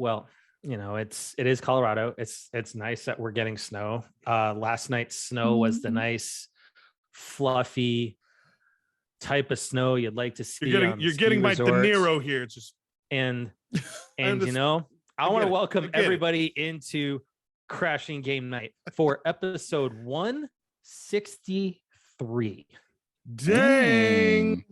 Well, it is Colorado. It's nice that we're getting snow. Last night's snow was the nice, fluffy type of snow you'd like to see. You're getting my De Niro here. It's just and I want to welcome everybody into Crashing Game Night for episode 163. Dang.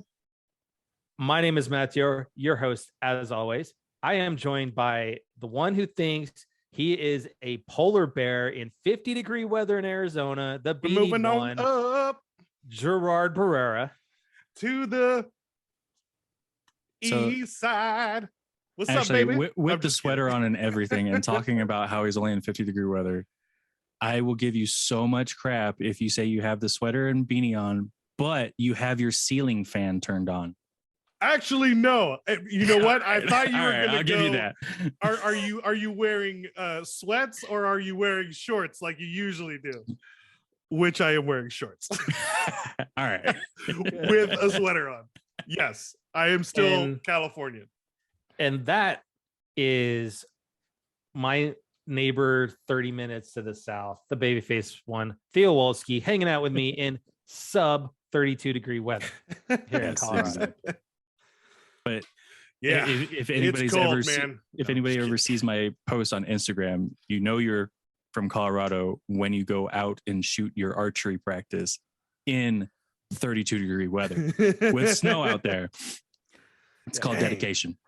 My name is Matthew, your host, as always. I am joined by the one who thinks he is a polar bear in 50-degree weather in Arizona, the beanie one, up Gerard Barrera. to the east side. What's actually, up, baby? With the sweater on and everything, and talking about how he's only in 50-degree weather, I will give you so much crap if you say you have the sweater and beanie on, but you have your ceiling fan turned on. Actually, no. You know what? I thought you were going to I'll give you that. Are you wearing sweats or are you wearing shorts like you usually do? Which I am wearing shorts. All right. With a sweater on. Yes, I am still Californian. And that is my neighbor 30 minutes to the south, the babyface one, Theo Wolski, hanging out with me in sub 32-degree weather here in Colorado. But yeah, if anybody's cold, anybody ever sees my post on Instagram, you're from Colorado when you go out and shoot your archery practice in 32-degree weather with snow out there. It's called dedication.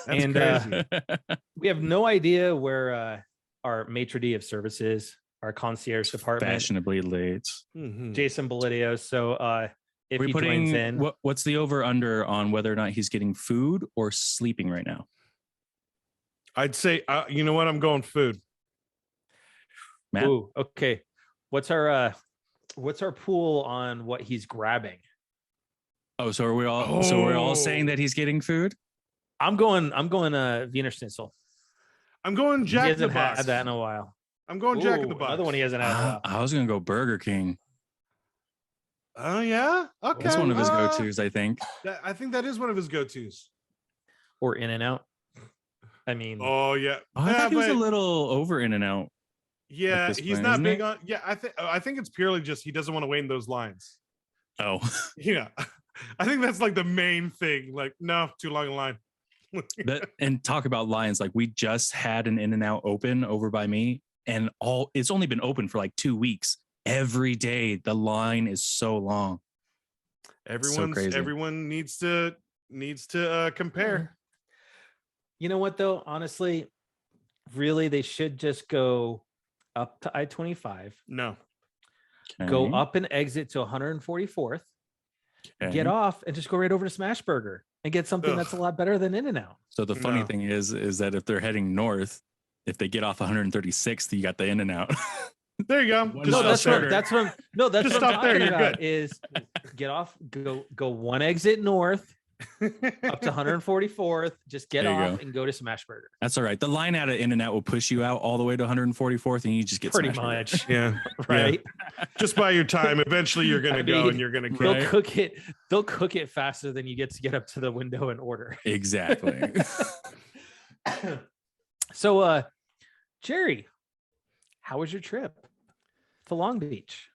And we have no idea where our maitre d' of services, our concierge department, fashionably late, Jason Bolidio. So if he joins in, what's the over under on whether or not he's getting food or sleeping right now? I'd say, you know what? I'm going food. Matt? Ooh, okay. What's our pool on what he's grabbing? Oh, so are we all? So we're all saying that he's getting food. I'm going Wiener Schnitzel. I'm going Jack in the Box. He hasn't had that in a while. I'm going Jack in the Box. Another one he hasn't had in a while. I was gonna go Burger King. Oh yeah, okay. That's one of his go-tos, I think. I think that is one of his go-tos. Or In-N-Out. I mean, oh yeah. I thought he was a little over In-N-Out. Yeah, he's not big on. Yeah, I think it's purely just he doesn't want to wait in those lines. Oh, yeah. I think that's like the main thing. Like, no, too long in line. And talk about lines. Like, we just had an In-N-Out open over by me, and it's only been open for like 2 weeks. Every day the line is so long. Everyone needs to compare. You know what though? Honestly, really, they should just go up to I-25. No. Okay. Go up and exit to 144th. Okay. Get off and just go right over to Smashburger and get something that's a lot better than In-N-Out. So the funny thing is that if they're heading north, if they get off 136th, you got the In-N-Out. There you go. That's what I'm talking about. Is get off, go one exit north up to 144th. Just get off and go to Smashburger. That's all right. The line out of In-N-Out will push you out all the way to 144th, and you just get pretty much. Yeah, right. Yeah. Just by your time. Eventually, you're gonna go and you're gonna. They'll cook it faster than you get up to the window and order. Exactly. So, Jerry, how was your trip to Long Beach?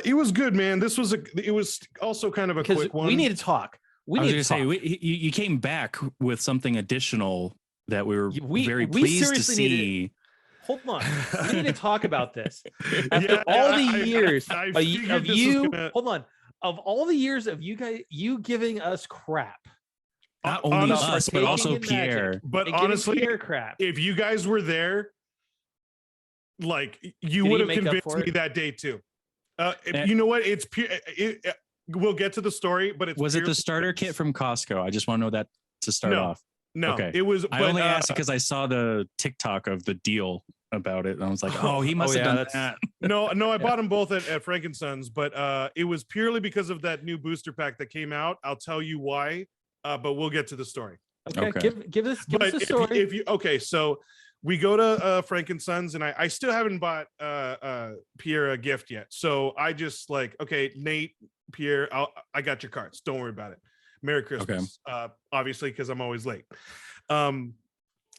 It was good, man. It was also kind of a quick one. We need to talk. You came back with something additional that we were very pleased to see. Hold on. We need to talk about this. After all the years of you, hold on. Of all the years of you giving us crap. Not only us, but also Pierre. But honestly, Pierre crap. If you guys were there, like you would have convinced me that day too. You know what? It's pure. We'll get to the story, but was it the starter kit from Costco? I just want to know that to start off. No, okay. It was. I only asked because I saw the TikTok of the deal about it, and I was like, "Oh, he must have done that." No, I bought them both at Frank and Sons, but it was purely because of that new booster pack that came out. I'll tell you why, but we'll get to the story. Okay. Give us the story. So we go to Frank and Sons, and I still haven't bought Pierre a gift yet. So I just like, okay, Nate, Pierre, I got your cards. Don't worry about it. Merry Christmas. Okay. Obviously, because I'm always late.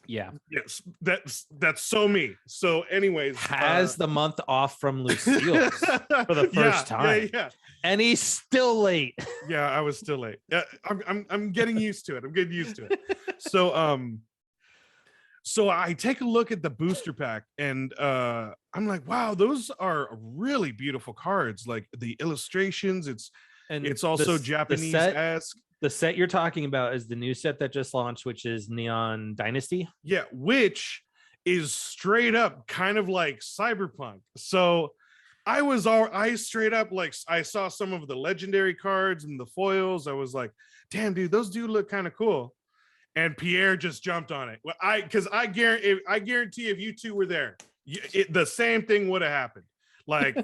Yeah. Yes, that's so me. So, anyways, Has the month off from Lucille's for the first time. Yeah. And he's still late. Yeah, I was still late. I'm getting used to it. I'm getting used to it. So I take a look at the booster pack and I'm like, wow, those are really beautiful cards. Like the illustrations, it's also Japanese-esque. The set you're talking about is the new set that just launched, which is Neon Dynasty. Yeah, which is straight up kind of like Cyberpunk. So I straight up, like, I saw some of the legendary cards and the foils. I was like, damn, dude, those do look kind of cool. And Pierre just jumped on it. Well, I guarantee if you two were there, the same thing would have happened. Like,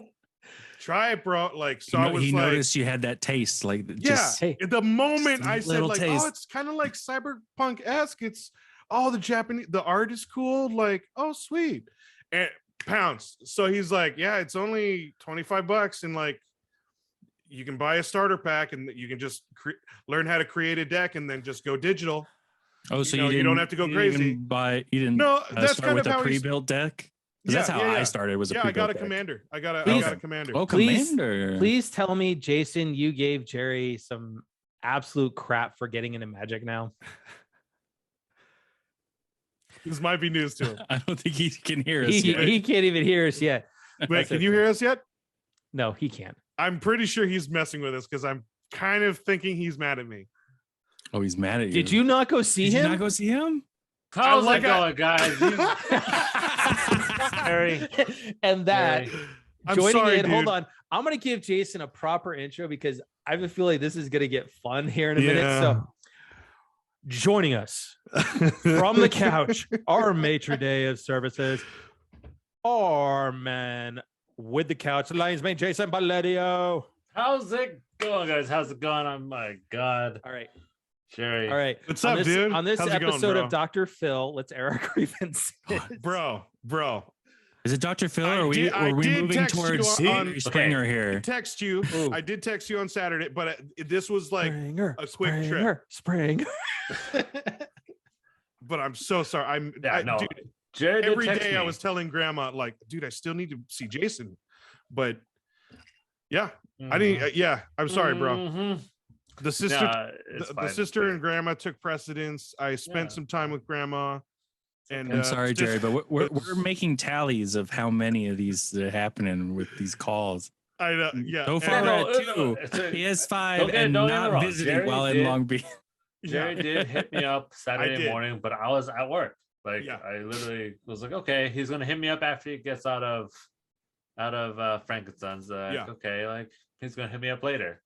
try it, bro. Like, so I was he like, noticed you had that taste, like, just hey, the moment I said, like, taste. oh, it's kind of like Cyberpunk-esque. It's the Japanese, the art is cool. Like, oh, sweet. And pounced. So he's like, yeah, it's only $25, and like, you can buy a starter pack, and you can just learn how to create a deck, and then just go digital. Oh, so you don't have to go crazy. You didn't No, that's start kind with of a how pre-built deck. That's how I started. Was a I got a deck. commander. I got a commander. Oh, Please, commander! Please tell me, Jason, you gave Jerry some absolute crap for getting into Magic now. This might be news to him. I don't think he can hear us. He can't even hear us yet. Wait, can you hear us yet? No, he can't. I'm pretty sure he's messing with us because I'm kind of thinking he's mad at me. Oh, he's mad at you. Did you not go see him? Did you not go see him? How's it going, guys? Harry. And that, I'm joining sorry, in, dude. hold on. I'm going to give Jason a proper intro because I have a feeling this is going to get fun here in a minute. So, joining us from the couch, our maitre d' of services, our man with the couch, the Lions mate, Jason Paledio. How's it going, guys? How's it going? Oh my God. All right. Jerry. All right. What's up, dude? On this How's it going, episode bro? of Dr. Phil, let's air our grievances. Bro. Is it Dr. Phil? I Or are we did moving text towards you on- Springer here? Text you. Ooh. I did text you on Saturday, but this was like a quick trip. Spring. But I'm so sorry. Dude, Jerry did every text day me. I was telling Grandma, like, dude, I still need to see Jason. But yeah, I didn't. Yeah, I'm sorry, bro. Mhm. The sister, Nah, it's the fine. sister and Grandma took precedence. I spent some time with Grandma. And I'm sorry, just- Jerry, but we're making tallies of how many of these are happening with these calls. I know. Yeah. So and- far, No, at two. He has 5 and don't get me not wrong. visiting Jerry while in did- Long Beach. Jerry did hit me up Saturday did. morning, but I was at work. Like, Yeah. I literally was like, okay, he's gonna hit me up after he gets out of Frankenstein's. Yeah. Okay, like he's gonna hit me up later.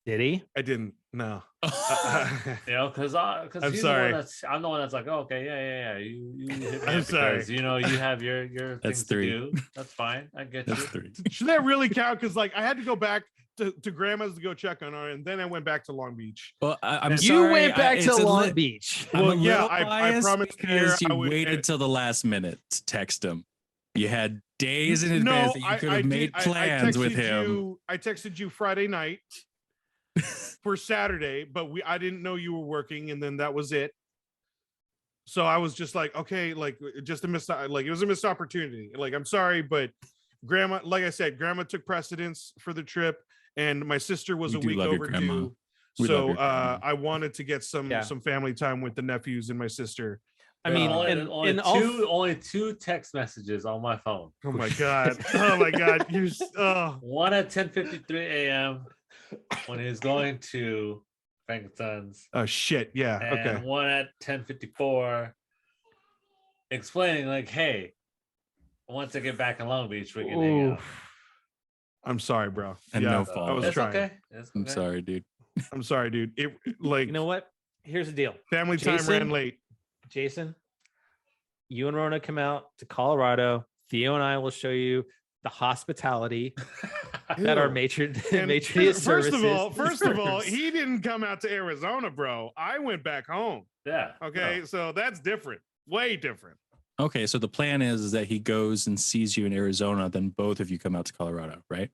Did he? I didn't. No. You know, because I'm he's sorry. I'm the one that's like, oh, okay, yeah. You hit me I'm up sorry. because you know you have your That's things 3. to do. That's fine. I get That's you. 3. Should that really count? Because like I had to go back to Grandma's to go check on her, and then I went back to Long Beach. Well, I'm You sorry. You went back it's to a Long lit- Beach. I'm Well, a yeah, little I biased promised because Pierre you I would- waited till the last minute to text him. You had days in No, advance that you could have made plans with him. I texted you Friday night for Saturday, but I didn't know you were working, and then that was it. So I was just like, okay, like just a missed, like it was a missed opportunity. Like I'm sorry, but Grandma, like I said, Grandma took precedence for the trip, and my sister was We a do week love your grandma. overdue. We love So your grandma. I wanted to get some family time with the nephews and my sister. I mean, only two text messages on my phone. Oh my god! Oh my god! One at 10:53 a.m. when he was going to Frankenstein's. Oh shit! Yeah. And Okay. one at 10:54, explaining like, "Hey, once I get back in Long Beach, we can hang out." I'm sorry, bro. And Yeah, no I fault. was It's trying. okay. It's I'm okay. sorry, dude. I'm sorry, dude. It like You know what? Here's the deal. family time Jason? ran late. Jason, you and Rona come out to Colorado. Theo and I will show you the hospitality that our Ew. matron And services. first of all, he didn't come out to Arizona, bro. I went back home. Yeah. Okay, no. so that's different. Way different. Okay, so the plan is that he goes and sees you in Arizona, then both of you come out to Colorado, right?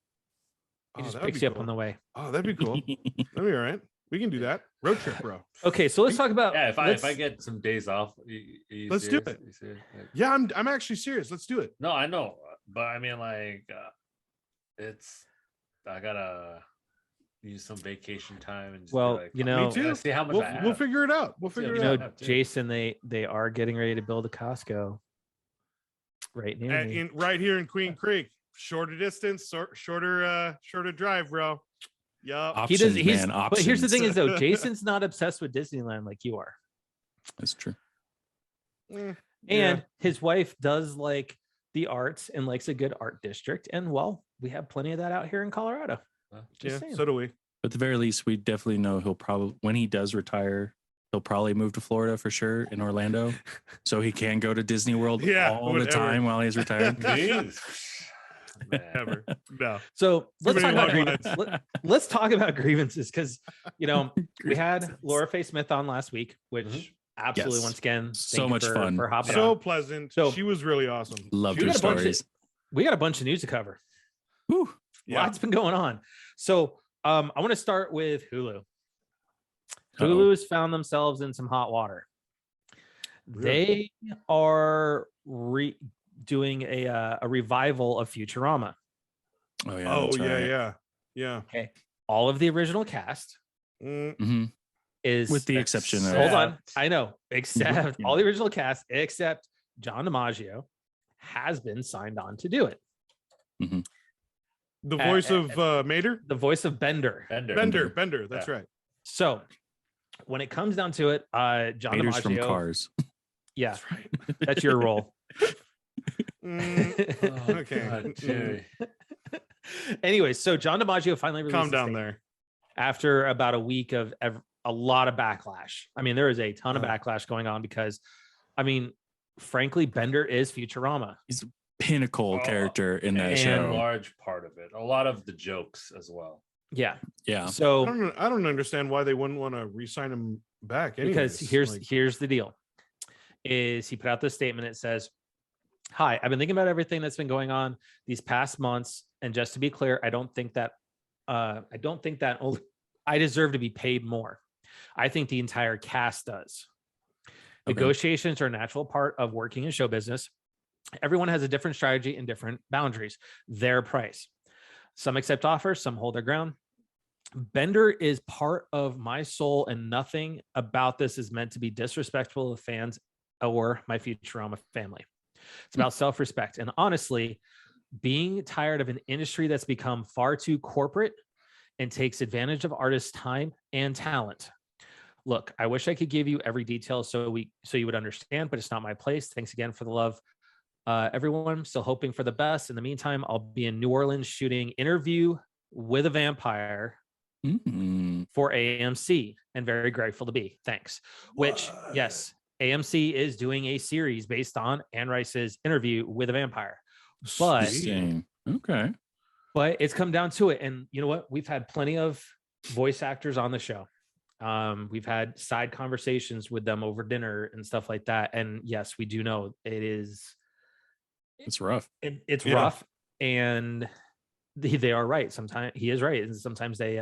He just that'd picks be you up cool. on the way. Oh, that'd be cool. That'd be all right. We can do that. Road trip, bro. Okay, so let's talk about. Yeah, if let's- I get some days off, you Let's do serious? it. You serious? Like, Yeah, I'm actually serious. Let's do it. no, I know, but I mean, like, I gotta use some vacation time and just Well, be like, you fuck, know- Me too. see how much We'll, I have. we'll figure it out. We'll See, figure you it you out. know, Yeah. Jason, they are getting ready to build a Costco right near me. Right here in Queen Creek. Shorter distance, shorter drive, bro. Yup. He does. Options, He's. man. But here's the Options. thing: is though, Jason's not obsessed with Disneyland like you are, That's true. Mm, and yeah. his wife does like the arts and likes a good art district. And well, we have plenty of that out here in Colorado. Just Yeah, saying. so do we. But at the very least, we definitely know he'll probably, when he does retire, he'll probably move to Florida for sure in Orlando, so he can go to Disney World Yeah, all the whatever. time while he's retired. Jeez. Man. Never. No. So let's many talk about long grievances. Let's talk about grievances because we had Laura Faye Smith on last week, which Mhm. absolutely Yes. once again So thank you much fun. for hopping So on. pleasant. So- She was really awesome. Loved We her got a bunch of- stories. We got a bunch of news to cover. Whew. Yeah. Lots been going on. So I want to start with Hulu. Uh-oh. Hulu has found themselves in some hot water. They are doing a revival of Futurama. Oh yeah. Oh that's yeah, right. yeah. Okay, all of the original cast Mm, Mhm. is With the exception of hold on, Except- I know, except Yeah. all the original cast except John DiMaggio has been signed on to do it. the voice of Mater? The voice of Bender. Bender. That's Yeah. right. So when it comes down to it, John Haters from DiMaggio, Cars. yeah, That's right. that's your role. Mm, Oh, Okay. God, Jerry. Anyway, so John DiMaggio finally released calm a down statement there. after about a week of a lot of backlash. I mean, there is a ton of Oh. backlash going on because, I mean, frankly, Bender is Futurama. Pinnacle Oh, character in that and A show. large part of it. A lot of the jokes as well. Yeah. Yeah. So I don't understand why they wouldn't want to re-sign him back. because anyways. here's the deal: is he put out this statement? It says, "Hi, I've been thinking about everything that's been going on these past months, and just to be clear, I don't think that only I deserve to be paid more. I think the entire cast does. Okay. Negotiations are a natural part of working in show business. Everyone has a different strategy and different boundaries. Their price. Some accept offers, some hold their ground. Bender is part of my soul, and nothing about this is meant to be disrespectful to fans or my Futurama family. It's about self-respect. And honestly, being tired of an industry that's become far too corporate and takes advantage of artists' time and talent. Look, I wish I could give you every detail so you would understand, but it's not my place. Thanks again for the love. Everyone, I'm still hoping for the best. In the meantime, I'll be in New Orleans shooting Interview with a Vampire Mm. for AMC, and very grateful to be. Thanks." Which, What? yes, AMC is doing a series based on Anne Rice's Interview with a Vampire. But Interesting. Okay. but it's come down to it. And you know what? We've had plenty of voice actors on the show. We've had side conversations with them over dinner and stuff like that. And yes, we do know it's rough. it's Yeah. rough, and they are right. Sometimes he is right, and sometimes they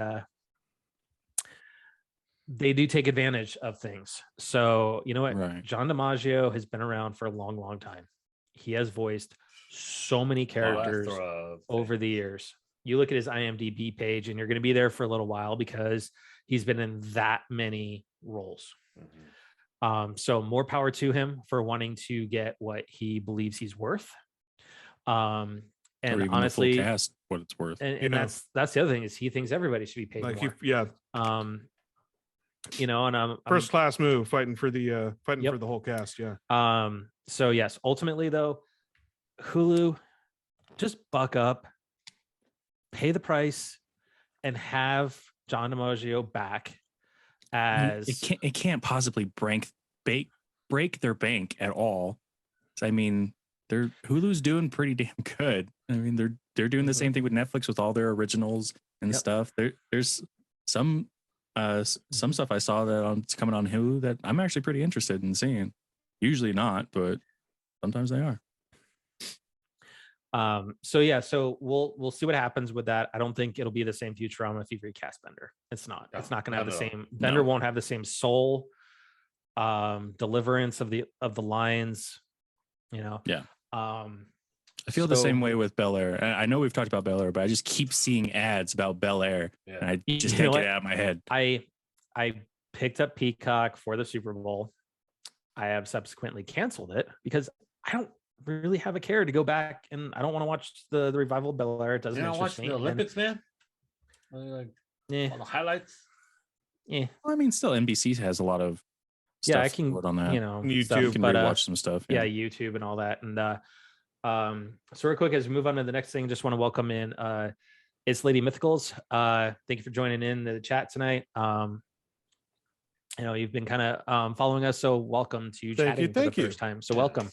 do take advantage of things. So you know what? Right. John DiMaggio has been around for a long, long time. He has voiced so many characters Plethora of over the things. years. You look at his IMDb page, and you're going to be there for a little while because he's been in that many roles. Mhm. So more power to him for wanting to get what he believes he's worth. Or And even honestly, the full cast, what it's worth. and You know. that's the other thing is he thinks everybody should be paid Like more. yeah, And I'm first class move, fighting for the Yep. for the whole cast. Yeah. So yes, ultimately though, Hulu, just buck up, pay the price, and have John DiMaggio back as It can't possibly break their bank at all. I mean, Hulu's doing pretty damn good. I mean, they're doing the same thing with Netflix with all their originals and Yep. stuff. There's some stuff I saw that it's coming on Hulu that I'm actually pretty interested in seeing. Usually not, but sometimes they are. So yeah, so we'll see what happens with that. I don't think it'll be the same Futurama if you recast Bender. It's not. No, It's not going to have the not at all. same. Bender No. won't have the same soul, deliverance of the lines. You know. Yeah. Um, I feel the so- same way with Bel Air. I know we've talked about Bel Air, but I just keep seeing ads about Bel Air, Yeah. and I just You know can't get what? it out of my head. I picked up Peacock for the Super Bowl. I have subsequently canceled it because I don't really have a care to go back, and I don't want to watch the revival of Bel Air. It doesn't You know, interest watching me. the and- Olympics, man. Like eh, all the highlights. eh. Well, I mean, still NBC has a lot of Yeah, stuff I can, forward on that. you know, YouTube. stuff, You can but, rewatch some stuff. yeah, YouTube and all that. And so real quick, as we move on to the next thing, just want to welcome in it's Lady Mythicals. Thank you for joining in the chat tonight. You know, you've been kind of following us, so welcome to chatting for the thank you. first time. So welcome.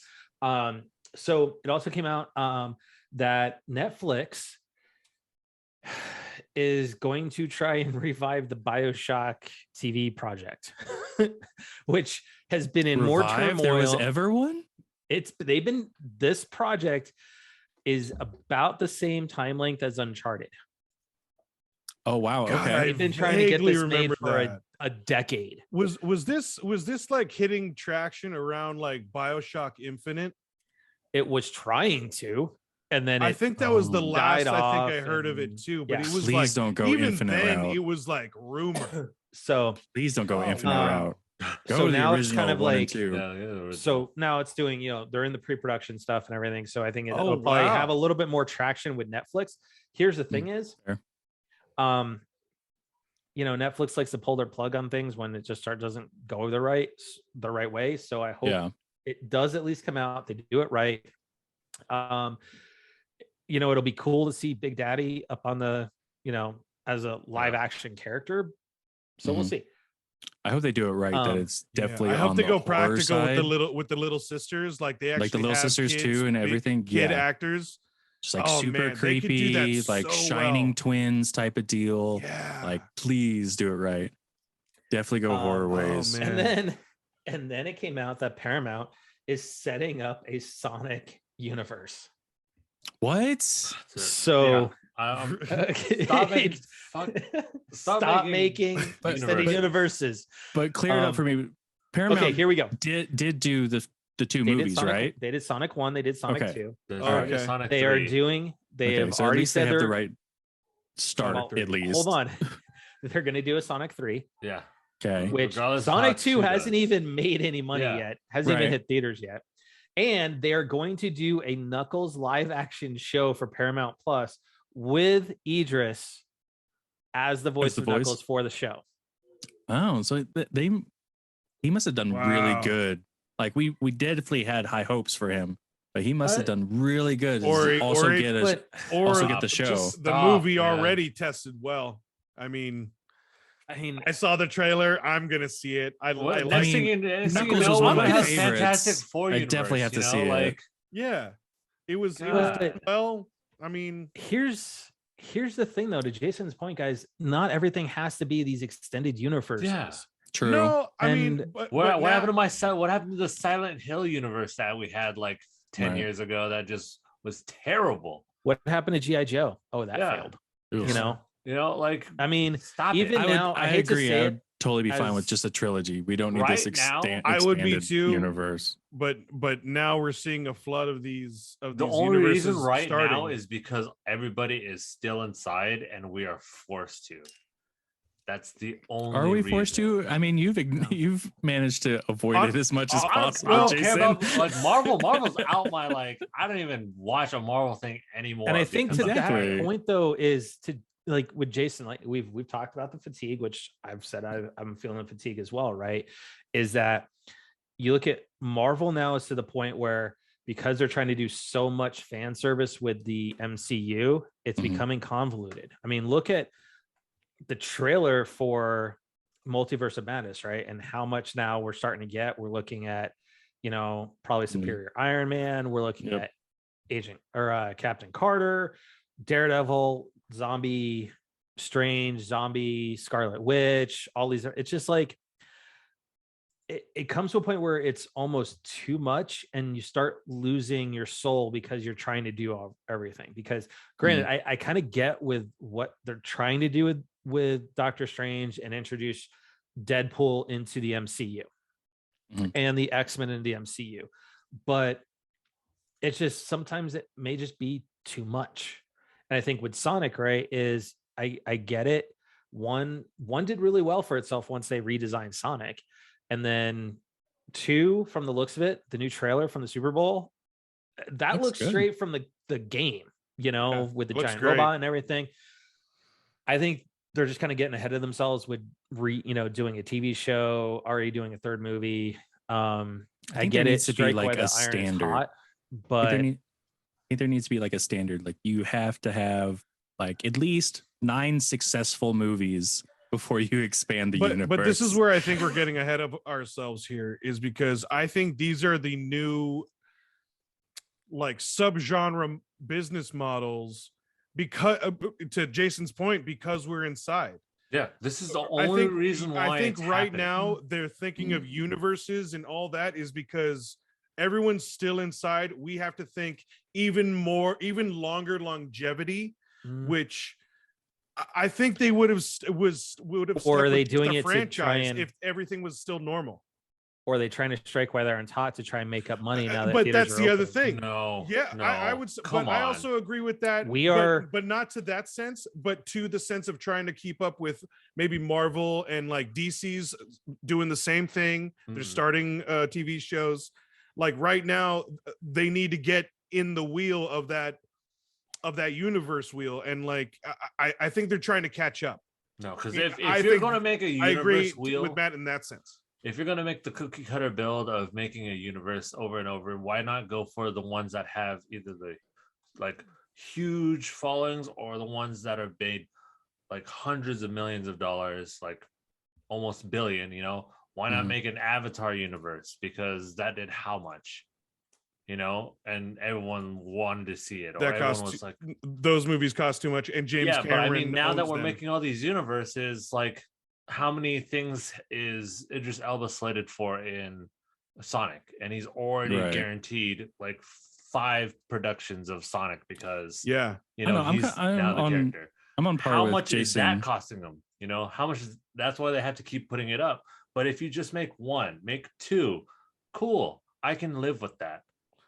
So it also came out that Netflix is going to try and revive the BioShock TV project, which has been in more Revive? There was turmoil. ever one? This project is about the same time length as Uncharted. Oh wow. God, Okay. I They've been trying to get vaguely this made remember for that. a decade. Was this like hitting traction around like BioShock Infinite? It was trying to, and then I it think that was the last died I think I off heard of it and- too. But yeah. it was Please like don't go even Infinite then route. it was like rumor. so Please don't go Oh, Infinite wow. route. Go So the now it's original kind of one and like- two. Yeah, so now it's doing, you know, they're in the pre-production stuff and everything. So I think it'll Oh, probably wow. have a little bit more traction with Netflix. Here's the thing is, fair. you know, Netflix likes to pull their plug on things when it just doesn't go the right way. So I hope Yeah. it does at least come out. They do it right. You know, it'll be cool to see Big Daddy up on the, you know, as a live action character. So we'll Mhm. see. I hope they do it right. That Um, it's Yeah, definitely. I hope on they the go horror practical side, with the little sisters. Like they actually like the little have sisters kids, too, and big everything. Kid Yeah, actors. just like Oh, super man, they could do that creepy, like so shining well. twins type of deal. Yeah. Like, please do it right. Definitely go horror Oh, ways. man. And then it came out that Paramount is setting up a Sonic universe. What? So Stop making, stop making making But- extended but- universes. But clear it up for me. Paramount Okay, here we go. did do the two They did movies, Sonic, right? They did Sonic 1, they did Sonic Okay. 2. Okay. Sonic They 3. are doing, they Okay, have so at already least they said have the they're right start Well, at least. Hold on. They're going to do a Sonic 3, Yeah. Okay. which Regardless of Sonic how 2 two hasn't does. even made any money Yeah. yet, hasn't even Right. hit theaters yet. And they're going to do a Knuckles live action show for Paramount Plus with Idris as the voice the of voice? Knuckles for the show. Oh, so he must have done really Wow. good. Like we definitely had high hopes for him, but he must have But- done really good. Or to it- also or it- get a, But also Or get the show. just the Stop, movie man. already tested well. I mean, I mean, I saw the trailer. I'm gonna see it. I Well, like. next mean, thing you Knuckles know, was we're one of gonna my have favorites. Fantastic Four I universe, definitely have to see it. like Yeah, it was. God. Well, I mean, here's the thing though, to Jason's point, guys, not everything has to be these extended universes. Yeah. True. no, I And mean, but what now- happened to what happened to the Silent Hill universe that we had like 10 Right. years ago that just was terrible. What happened to G.I. Joe? Oh, that Yeah. failed. Ugh. You know, Like I mean, stop even it. I would. now, I I hate to agree. say I it, would totally be fine with as- just a trilogy. We don't need Right this now, I would be expanded too. universe. but now we're seeing a flood of these The these only reason universes right starting. now is because everybody is still inside and we are forced to. That's the only. Are we forced reason. to? I mean, you've managed to avoid I'm- it as much as I possible, don't care Jason. about like Marvel. Marvel's out my like. I don't even watch a Marvel thing anymore. and I think to because of Exactly. that point though is to like with Jason, like we've talked about the fatigue, which I've said I'm feeling the fatigue as well, right? Is that you look at Marvel now is to the point where because they're trying to do so much fan service with the MCU, it's Mhm. becoming convoluted. I mean, look at the trailer for Multiverse of Madness, right? And how much now we're starting to get. We're looking at, you know, probably Superior Iron Man. We're looking Yep. at Agent or Captain Carter, Daredevil, Zombie Strange, Zombie Scarlet Witch, all these. It's just like it comes to a point where it's almost too much, and you start losing your soul because you're trying to do everything. Because granted, I kind of get with what they're trying to do with Doctor Strange and introduce Deadpool into the MCU and the X-Men in the MCU, but it's just sometimes it may just be too much. And I think with Sonic, right, is I get it. One did really well for itself once they redesigned Sonic. And then 2, from the looks of it, the new trailer from the Super Bowl, that looks good. straight from the game, you know, with the giant great. robot and everything. I think they're just kind of getting ahead of themselves with doing a TV show, already doing a 3rd movie. I get there it. needs to be Strike like while a the iron is standard. hot, but I think there needs to be like a standard. Like you have to have like at least 9 successful movies before you expand the universe. But this is where I think we're getting ahead of ourselves here, is because I think these are the new like subgenre business models, because to Jason's point, because we're inside. Yeah, this is the only reason why I think it's right happening. now they're thinking of universes and all that is because everyone's still inside. We have to think even longer longevity, which I think they would have or are they stuck with doing the it to try franchise and, if everything was still normal. or are they trying to strike while the iron's hot to try and make up money now that But theaters that's are the other open? thing. No, Yeah, no, I would, come but I on. also agree with that. But not to that sense, but to the sense of trying to keep up with maybe Marvel and like DC's doing the same thing. They're starting TV shows. Like right now, they need to get in the wheel of that universe wheel, and like I think they're trying to catch up. No, because if you're going to make a universe I agree wheel with Matt in that sense. If you're going to make the cookie cutter build of making a universe over and over, why not go for the ones that have either the like huge followings or the ones that are made like hundreds of millions of dollars, like almost billion, you know? Why not make an Avatar universe? Because that did how much? You know, and everyone wanted to see it. Or That everyone was like, those movies cost too much. And James Cameron. But I mean, now that we're them. making all these universes, like, how many things is Idris Elba slated for in Sonic? And he's already guaranteed like 5 productions of Sonic because he's now the character. I'm on par how with much Jason. Is that costing them? You know, how much is that's why they have to keep putting it up. But if you just make 1, make 2, cool. I can live with that.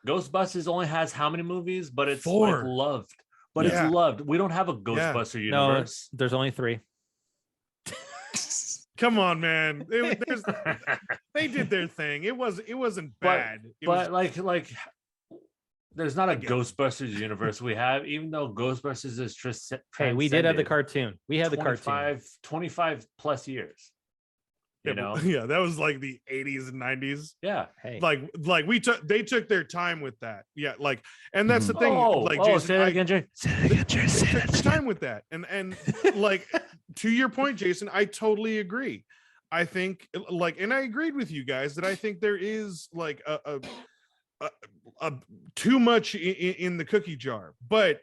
Ghostbusters only has how many movies? But it's 4. like loved. But it's loved. We don't have a Ghostbuster universe. No, there's only 3. Come on, man. They did their thing. It wasn't bad. But like there's not a Ghostbusters universe we have, even though Ghostbusters is hey, we did have the cartoon. We had the cartoon. 25 plus years. You know? Yeah, that was like the 80s and 90s. Yeah. Hey. Like they took their time with that. Yeah, like, and that's the thing. Jason, say that again, Jay. Say that again, Jay. They took their time with that. And like to your point, Jason, I totally agree. I think like, and I agreed with you guys that I think there is like a too much in the cookie jar, but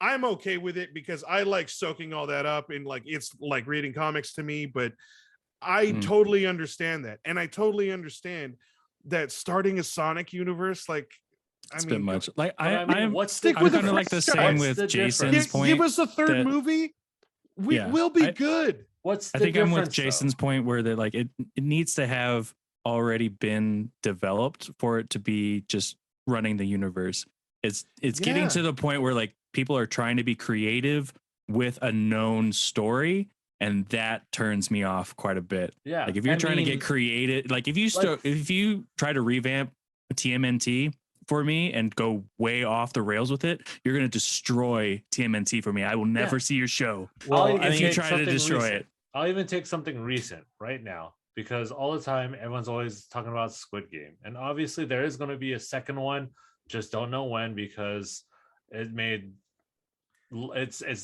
I'm okay with it because I like soaking all that up, and like it's like reading comics to me. But I totally understand that, and I totally understand that starting a Sonic universe, like, it's a bit much. Like I'm stick with kind of like the same with Jason's point. Give us a 3rd movie, we'll be good. I think I'm with Jason's point where that like it needs to have already been developed for it to be just running the universe. It's getting to the point where like people are trying to be creative with a known story, and that turns me off quite a bit. Yeah, like if you're trying to get creative, like if you try to revamp TMNT for me and go way off the rails with it, you're going to destroy TMNT for me. I will never see your show. Well, if you try to destroy it. I'll even take something recent right now, because all the time everyone's always talking about Squid Game, and obviously there is going to be a second one. Just don't know when, because it's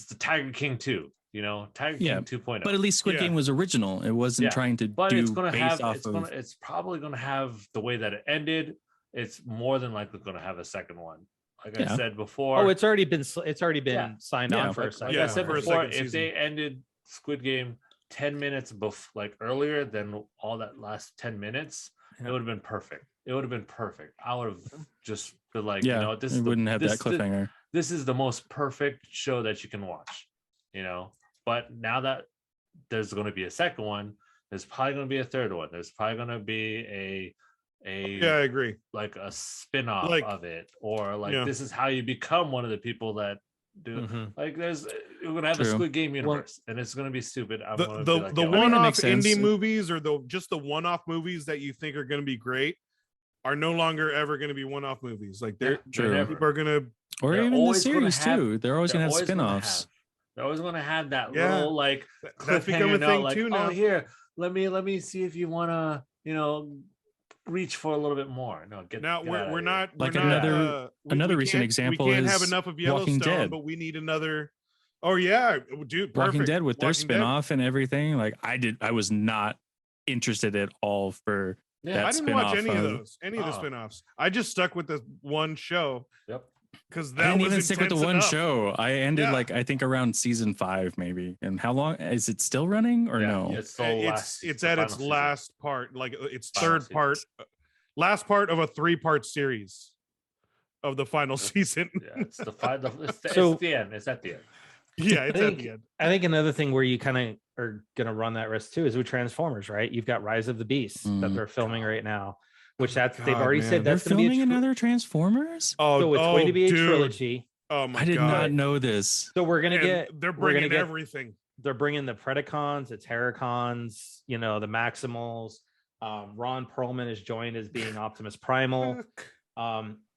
the Tiger King 2, you know, Tiger King 2.0. But at least Squid Game was original. It wasn't trying to it's probably going to have the way that it ended. It's more than likely going to have a second one. Like I said before. Oh, it's already been signed on for a second. Like I said before, if they ended Squid Game 10 minutes like earlier than all that last 10 minutes, Yeah. it would have been perfect. It would have been perfect. I would have just been like, Yeah, you know, this it is wouldn't have that cliffhanger. This is the most perfect show that you can watch, you know. But now that there's going to be a second one, there's probably going to be a third one. There's probably going to be Yeah, I agree. like a spin-off Like, of it, or like yeah. this is how you become one of the people that do like we're gonna have a True. Squid Game universe, and it's gonna be stupid. I'm The gonna be like, the yo, I mean, that one-off makes sense. indie movies, or just the one-off movies that you think are going to be great, are no longer ever going to be one-off movies. Like they're True. people are going to, Or They're even the always gonna series have- too. They're always gonna have always gonna spin-offs. they're always gonna have that Yeah. little like that's become a cliffhanger note, thing like, too now. oh, here, let me see if you wanna, you know, reach for a little bit more. No, now we're not Like we're not, another- another recent can't- example we can't have is enough of Walking Yellowstone, Dead. but we need another. Oh yeah, dude, perfect. Walking Dead with their Walking Dead. spin-off and everything. Like I was not interested at all for that I didn't watch spin-off any of of- those, any of the spin-offs. I just stuck with the one show. Yep. Because I that didn't was even stick with the intense one enough. show. I ended Yeah. like I think around season 5 maybe. And how long is it still running or no? It's the It's at its last part, like its Final third season. part, last part of a 3-part series of the final season. Yeah, it's the final. It's So- the end. It's at the end. Yeah, it's I at think, the end. I think another thing where you kind of are going to run that risk too is with Transformers, right? You've got Rise of the Beast that they're filming right now, which they've God, already man. said They're that's going to be filming a another Transformers? so it's going to be a dude. trilogy. Oh my I did God. not know this. So we're going to And get they're we're gonna bringing get- everything. They're bringing the Predacons, the Terracons, you know, the Maximals. Ron Perlman is joined as being Optimus Primal.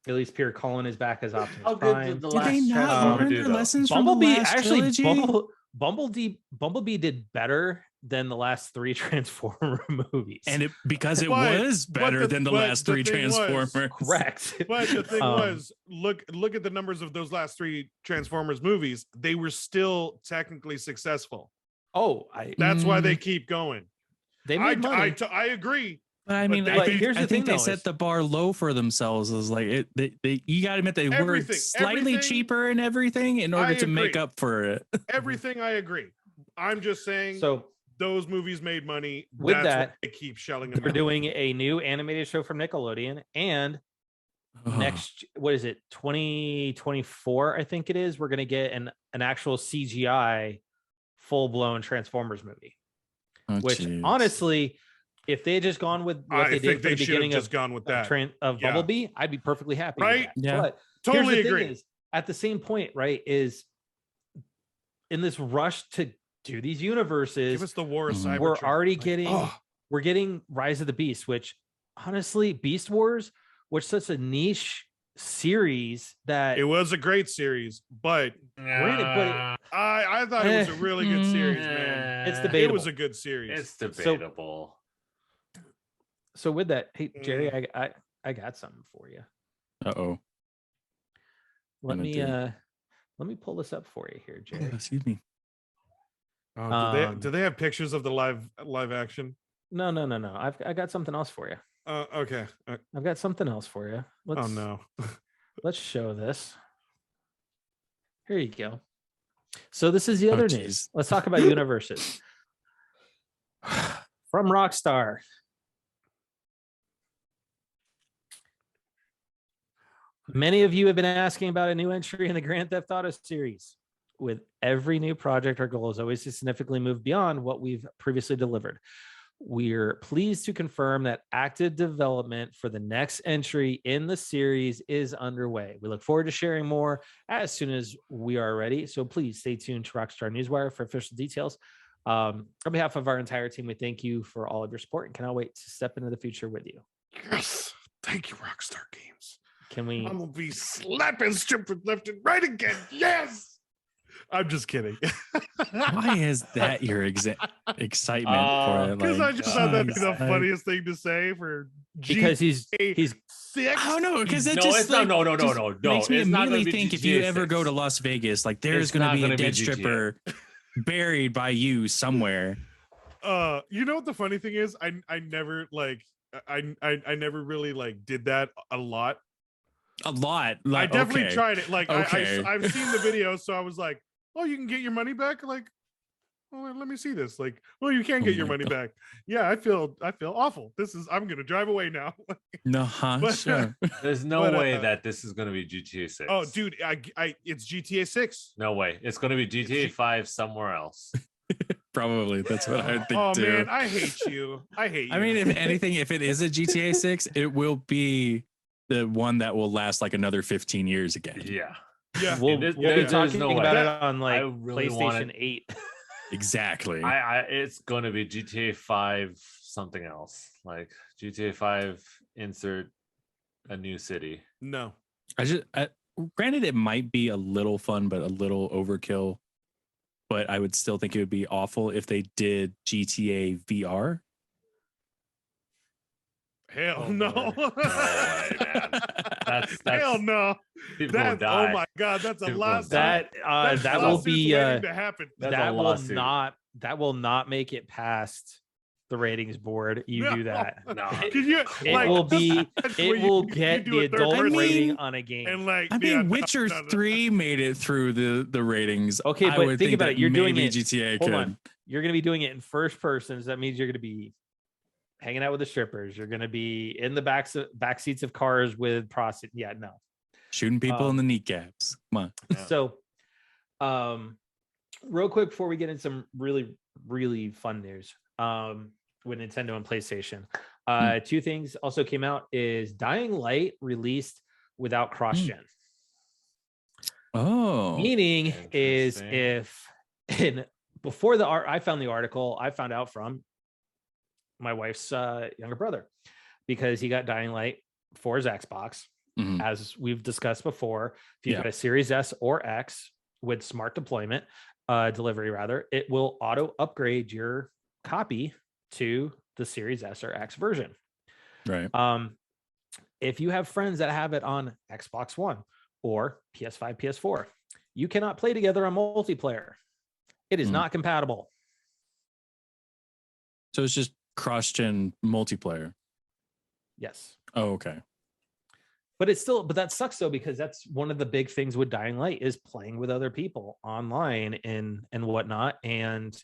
At least Pierre Cullen is back as Optimus How good Prime. did the Did they last not Transformer learn do, their though? lessons from the Bumblebee last actually trilogy? Bumblebee did better than the last 3 Transformer movies. And because it But- was but better the- than the but last the 3 thing was- Transformers. correct. But the thing Um, was, look at the numbers of those last 3 Transformers movies. They were still technically successful. Oh, That's why they keep going. they made money. I agree. But I But mean, they- I But think, here's the I think thing, they though, set is- the bar low for themselves. Is like they you got to admit they were Everything- slightly everything- cheaper and everything in order I to make agree. up for it. Everything I agree. I'm just saying So those movies made money. With That's that, why they keep shelling them they're out. doing a new animated show from Nickelodeon, and next, what is it, 2024? I think it is. We're gonna get an actual CGI full-blown Transformers movie. Oh, Which jeez. honestly, if they had just gone with what I they think did for they the should have beginning just of gone with that. of Yeah. Bumblebee, I'd be perfectly happy. Right? With that. Yeah. But Totally here's the agree. thing is, at the same point, right, is in this rush to do these universes, Give us the War of Mhm. Cybertron. we're already Like, getting oh, we're getting Rise of the Beast, which honestly, Beast Wars, which is such a niche series that it was a great series, but Granted, but I thought it was a really good series, man. It's It debatable. was a good series. It's debatable. so with that, hey Jerry, Mm. I got something for you. Uh-oh. Let Gonna me do. let me pull this up for you here, Jerry. Excuse me. Oh, do they have pictures of the live action? No. I got something else for you. Okay. I've got something else for you. Oh no. Let's show this. Here you go. So this is the other news. geez. Let's talk about universes. From Rockstar. Many of you have been asking about a new entry in the Grand Theft Auto series. With every new project, our goal is always to significantly move beyond what we've previously delivered. We're pleased to confirm that active development for the next entry in the series is underway. We look forward to sharing more as soon as we are ready. So please stay tuned to Rockstar Newswire for official details. On behalf of our entire team, we thank you for all of your support and cannot wait to step into the future with you. Yes. Thank you, Rockstar Games. Can we? I'm gonna be slapping strippers left and right again. Yes. I'm just kidding. Why is that your excitement for it? Because I just thought that'd be the jeez, funniest thing to say for Because he's six. I don't know, because that No, just it's not. like, No. just makes me It's not gonna immediately be think if GTA you ever 6. go to Las Vegas, like there's It's going to not be a gonna be dead GTA. stripper buried by you somewhere. You know what the funny thing is? I never like I never really like did that a lot. A lot. I Like, definitely okay. tried it. Like Okay. I've seen the video, so I was like, oh, you can get your money back. Like, well, let me see this. Like, well, you can't Oh get your my money God. back. Yeah, I feel awful. I'm gonna drive away now. No, But- sure. There's no But, way that this is going to be GTA 6. oh, dude, it's GTA 6. No way. It's going to be GTA 5 somewhere else. Probably. That's what I would think Oh too. man, I hate you. I hate you. I mean, if anything, if it is a GTA 6, it will be the one that will last like another 15 years again. Yeah. yeah, We'll There- be there's talking no way. about it That- on like really PlayStation wanted- 8. Exactly. It's going to be GTA 5 something else. Like GTA 5 insert a new city. no. Granted, it might be a little fun, but a little overkill. But I would still think it would be awful if they did GTA VR. Hell Oh, no. Lord. No way, man. That's Hell no. people will That's die. oh my god, that's a People lot. That that will be waiting to happen. That's a that will lawsuit. not make it past the ratings board. You do that. No. Can you? It like, will be. that's It where you- will you get do the a third adult person rating on a game. and like. I mean, yeah, no, Witcher no, no. 3 made it through the ratings. Okay, I but would think about that it. You're doing maybe it. GTA Hold could. on. You're going to be doing it in first person. So that means you're going to be hanging out with the strippers. You're going to be in the back seats of cars with prostitutes. Yeah, no. Shooting people in the kneecaps. Come on. Yeah. So, real quick before we get into some really, really fun news, with Nintendo and PlayStation, two things also came out is Dying Light released without cross-gen. Oh. Meaning is Interesting. before I found the article, I found out from my wife's younger brother because he got Dying Light for his Xbox. Mhm. As we've discussed before, if you've Yeah. got a Series S or X with smart deployment, delivery rather, it will auto upgrade your copy to the Series S or X version. Right. If you have friends that have it on Xbox One or PS5, PS4, you cannot play together on multiplayer. It is Mhm. not compatible. So it's just cross-gen multiplayer. Yes. Oh, okay. But that sucks though, because that's one of the big things with Dying Light is playing with other people online and whatnot. And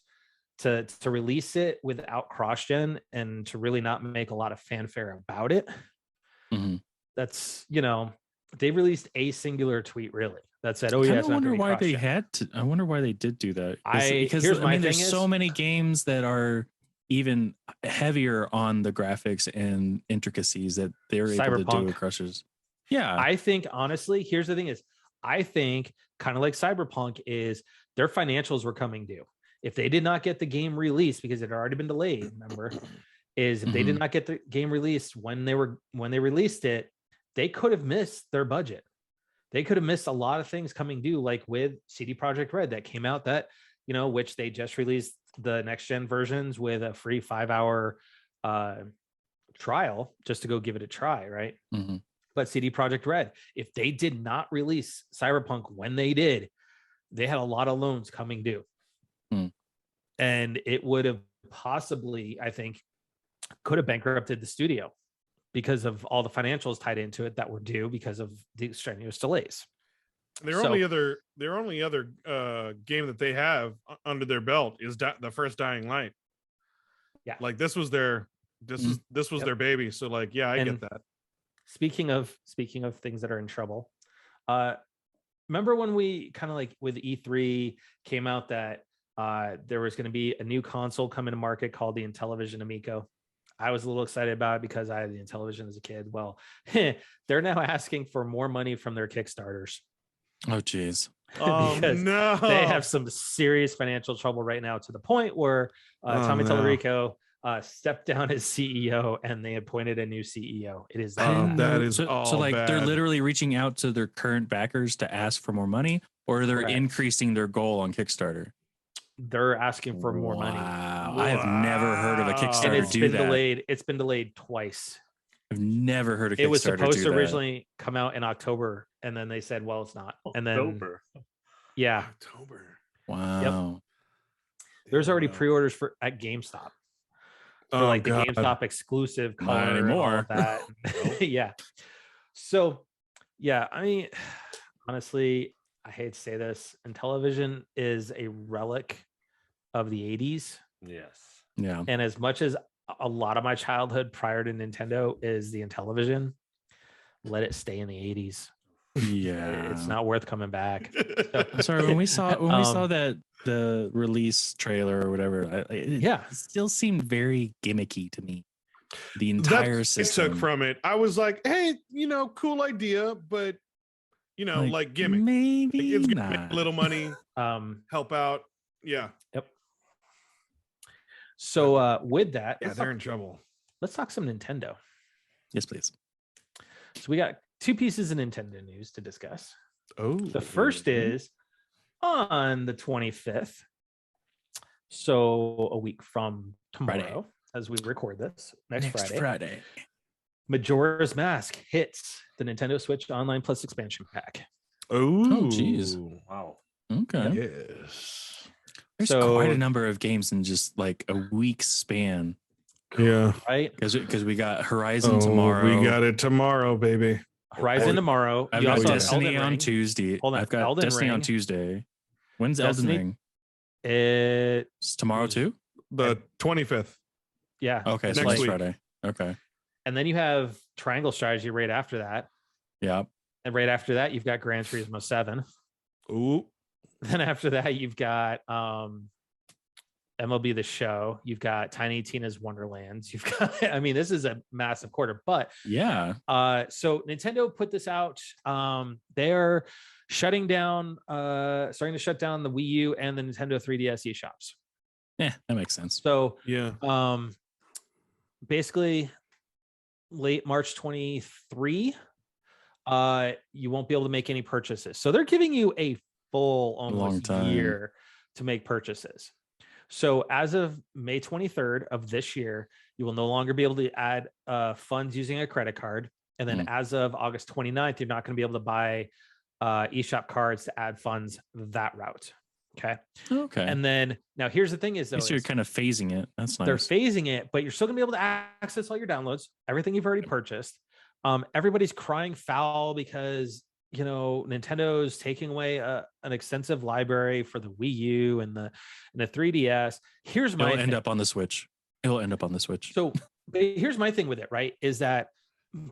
to release it without cross-gen and to really not make a lot of fanfare about it, Mhm. that's, they released a singular tweet really that said, oh I yeah, kinda it's not wonder gonna be why they cross-gen. had to. I wonder why they did do that. Because here's I my mean, there's thing so is- many games that are even heavier on the graphics and intricacies that they're able to do Cyberpunk. with crushers. Yeah. I think honestly, here's the thing is, I think kind of like Cyberpunk is their financials were coming due. If they did not get the game released because it had already been delayed, remember, is if they did Mhm. not get the game released when they released it, they could have missed their budget. They could have missed a lot of things coming due, like with CD Projekt Red that came out that, which they just released the next gen versions with a free 5-hour trial just to go give it a try, right? Mhm. But CD Projekt Red, if they did not release Cyberpunk when they did, they had a lot of loans coming due. And it would have possibly, I think, could have bankrupted the studio because of all the financials tied into it that were due because of the strenuous delays. Their So- only other game that they have under their belt is the first Dying Light. Yeah. Like this was their Mhm. this was Yep. their baby. So like, yeah, I And- get that. Speaking of things that are in trouble, remember when we kind of like with E3 came out that there was going to be a new console coming to market called the Intellivision Amico? I was a little excited about it because I had the Intellivision as a kid. Well, they're now asking for more money from their Kickstarters. Oh, geez. Oh Because no, They have some serious financial trouble right now to the point where Tommy no. Tallarico stepped down as CEO and they appointed a new CEO. It is I Oh, didn't that know- is so all like they're bad. literally reaching out to their current backers to ask for more money, or they're Correct. increasing their goal on Kickstarter. they're asking for more money. Wow. I have never heard of a Wow. And Kickstarter it's do been that. delayed. It's been delayed twice. I've never heard a Kickstarter It was supposed do to that. originally come out in October, and then they said, "Well, it's not." And then, October. yeah, October. Wow. there's already Wow. pre-orders at GameStop for Oh, like the God. GameStop exclusive Not color and all anymore. of that. Yeah. So, yeah, I mean, honestly, I hate to say this, and television is a relic of the 80s. Yes. Yeah. And as much as a lot of my childhood prior to Nintendo is the Intellivision, let it stay in the 80s. Yeah. It's not worth coming back. I'm sorry, when we saw Um, that the release trailer or whatever, it still seemed very gimmicky to me. The entire That's what I system took from it. I was like, hey, cool idea, but like gimmick. Maybe Like, it's gonna not. make a little money, Yep. help out. Yeah. So with that, Yeah, they're in trouble. let's talk some Nintendo. Yes, please. So we got 2 pieces of Nintendo news to discuss. Oh, The first is on the 25th. So a week from tomorrow, Friday. as we record this, next Friday. Majora's Mask hits the Nintendo Switch Online Plus expansion pack. Oh, geez. Wow. Okay. Yes. There's So- quite a number of games in just like a week's span. Yeah. Right? Because we got Horizon tomorrow. We got it tomorrow, baby. Horizon tomorrow. I've You got also have Destiny Elden on Ring. Tuesday. Hold on, I've got Elden Destiny on Ring. Tuesday. When's Destiny- Elden Ring? It's Tomorrow too? The 25th. yeah. Okay, it's so next next week. Friday. Okay. And then you have Triangle Strategy right after that. Yeah. And right after that, you've got Gran Turismo 7. Ooh. Then after that, you've got MLB The Show. You've got Tiny Tina's Wonderlands. You've got, I mean, this is a massive quarter. But Yeah. so Nintendo put this out. They're shutting down, starting to shut down the Wii U and the Nintendo 3DS eShops. Yeah, that makes sense. So Yeah. basically late March 23, you won't be able to make any purchases. So they're giving you a full almost time. year to make purchases. So as of May 23rd of this year, you will no longer be able to add funds using a credit card. And then as of August 29th, you're not going to be able to buy eShop cards to add funds that route. Okay. Okay. And then now here's the thing is though, so you're kind of phasing it. That's nice. they're phasing it, but you're still gonna be able to access all your downloads, everything you've already purchased. Everybody's crying foul because Nintendo's taking away an extensive library for the Wii U and the 3DS. Here's my It'll end up on the Switch. It'll end up on the Switch. So here's my thing with it, right? Is that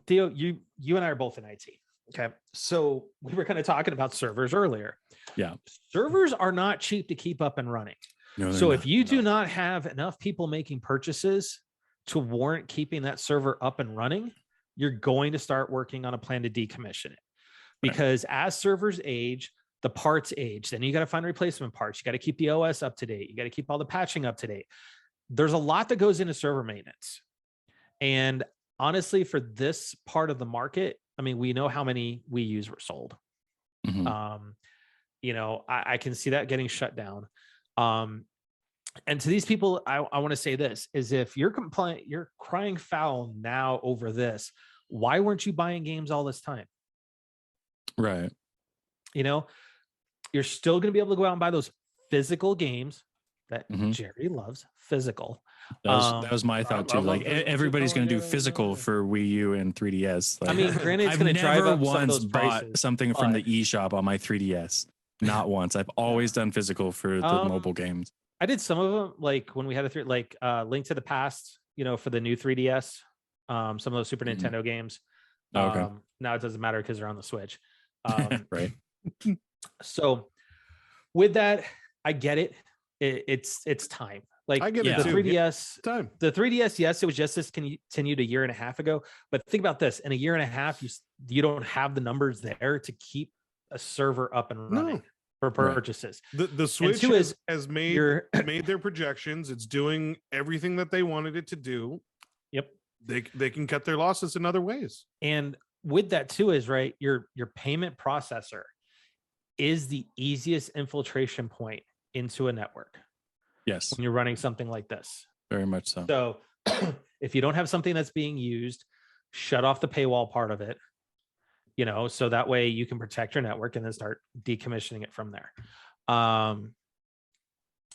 Theo, you and I are both in IT. Okay. So we were kind of talking about servers earlier. Yeah. Servers are not cheap to keep up and running. No, So if you do not have enough people making purchases to warrant keeping that server up and running, you're going to start working on a plan to decommission it. Because as servers age, the parts age, then you got to find replacement parts. You got to keep the OS up to date. You got to keep all the patching up to date. There's a lot that goes into server maintenance. And honestly, for this part of the market, I mean, we know how many Wii U's were sold. Mhm. I can see that getting shut down. And to these people, I want to say this is if you're crying foul now over this, why weren't you buying games all this time? Right. You're still going to be able to go out and buy those physical games that Mhm. Jerry loves physical. That was my thought too. I love Like physical everybody's too. going to do Yeah, physical yeah. for Wii U and 3DS. Like, I mean, granted, it's I've going to drive never up some of once those bought prices. something from the but- eShop on my 3DS. Not once. I've always done physical for the mobile games. I did some of them, like when we had Link to the Past, for the new 3DS, some of those Super Mhm. Nintendo games. Okay. Now it doesn't matter because they're on the Switch. Right. So with that, I get it. It's time. Like I get it the too. 3DS, Time. the 3DS, yes, it was just discontinued a year and a half ago. But think about this: in a year and a half, you don't have the numbers there to keep a server up and running No. for purchases. The Switch two is has made made their projections. It's doing everything that they wanted it to do. Yep. They can cut their losses in other ways. And with that too is right, your payment processor is the easiest infiltration point into a network Yes. when you're running something like this. Very much so. So if you don't have something that's being used, shut off the paywall part of it, so that way you can protect your network and then start decommissioning it from there.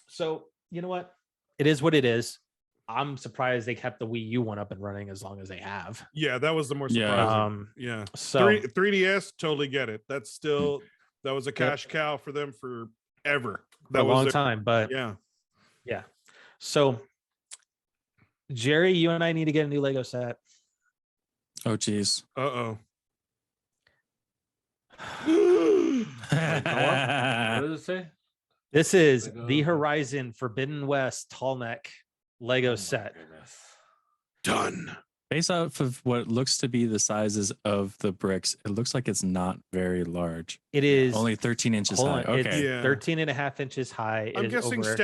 So you know what? It is what it is. I'm surprised they kept the Wii U one up and running as long as they have. Yeah, that was the more Yeah. surprising. Yeah. So 3DS, totally get it. That's still that was a cash cow for them forever. for That a was long their- time, but Yeah. Yeah. So, Jerry, you and I need to get a new Lego set. Oh, geez. Uh-oh. Wait, what does it say? This is Lego. the Horizon Forbidden West tall neck Lego Oh my set. goodness. Done. Based off of what looks to be the sizes of the bricks, it looks like it's not very large. It is Only 13 inches hold high. on, it's Okay. Yeah. 13 and a half inches high. It I'm is guessing over,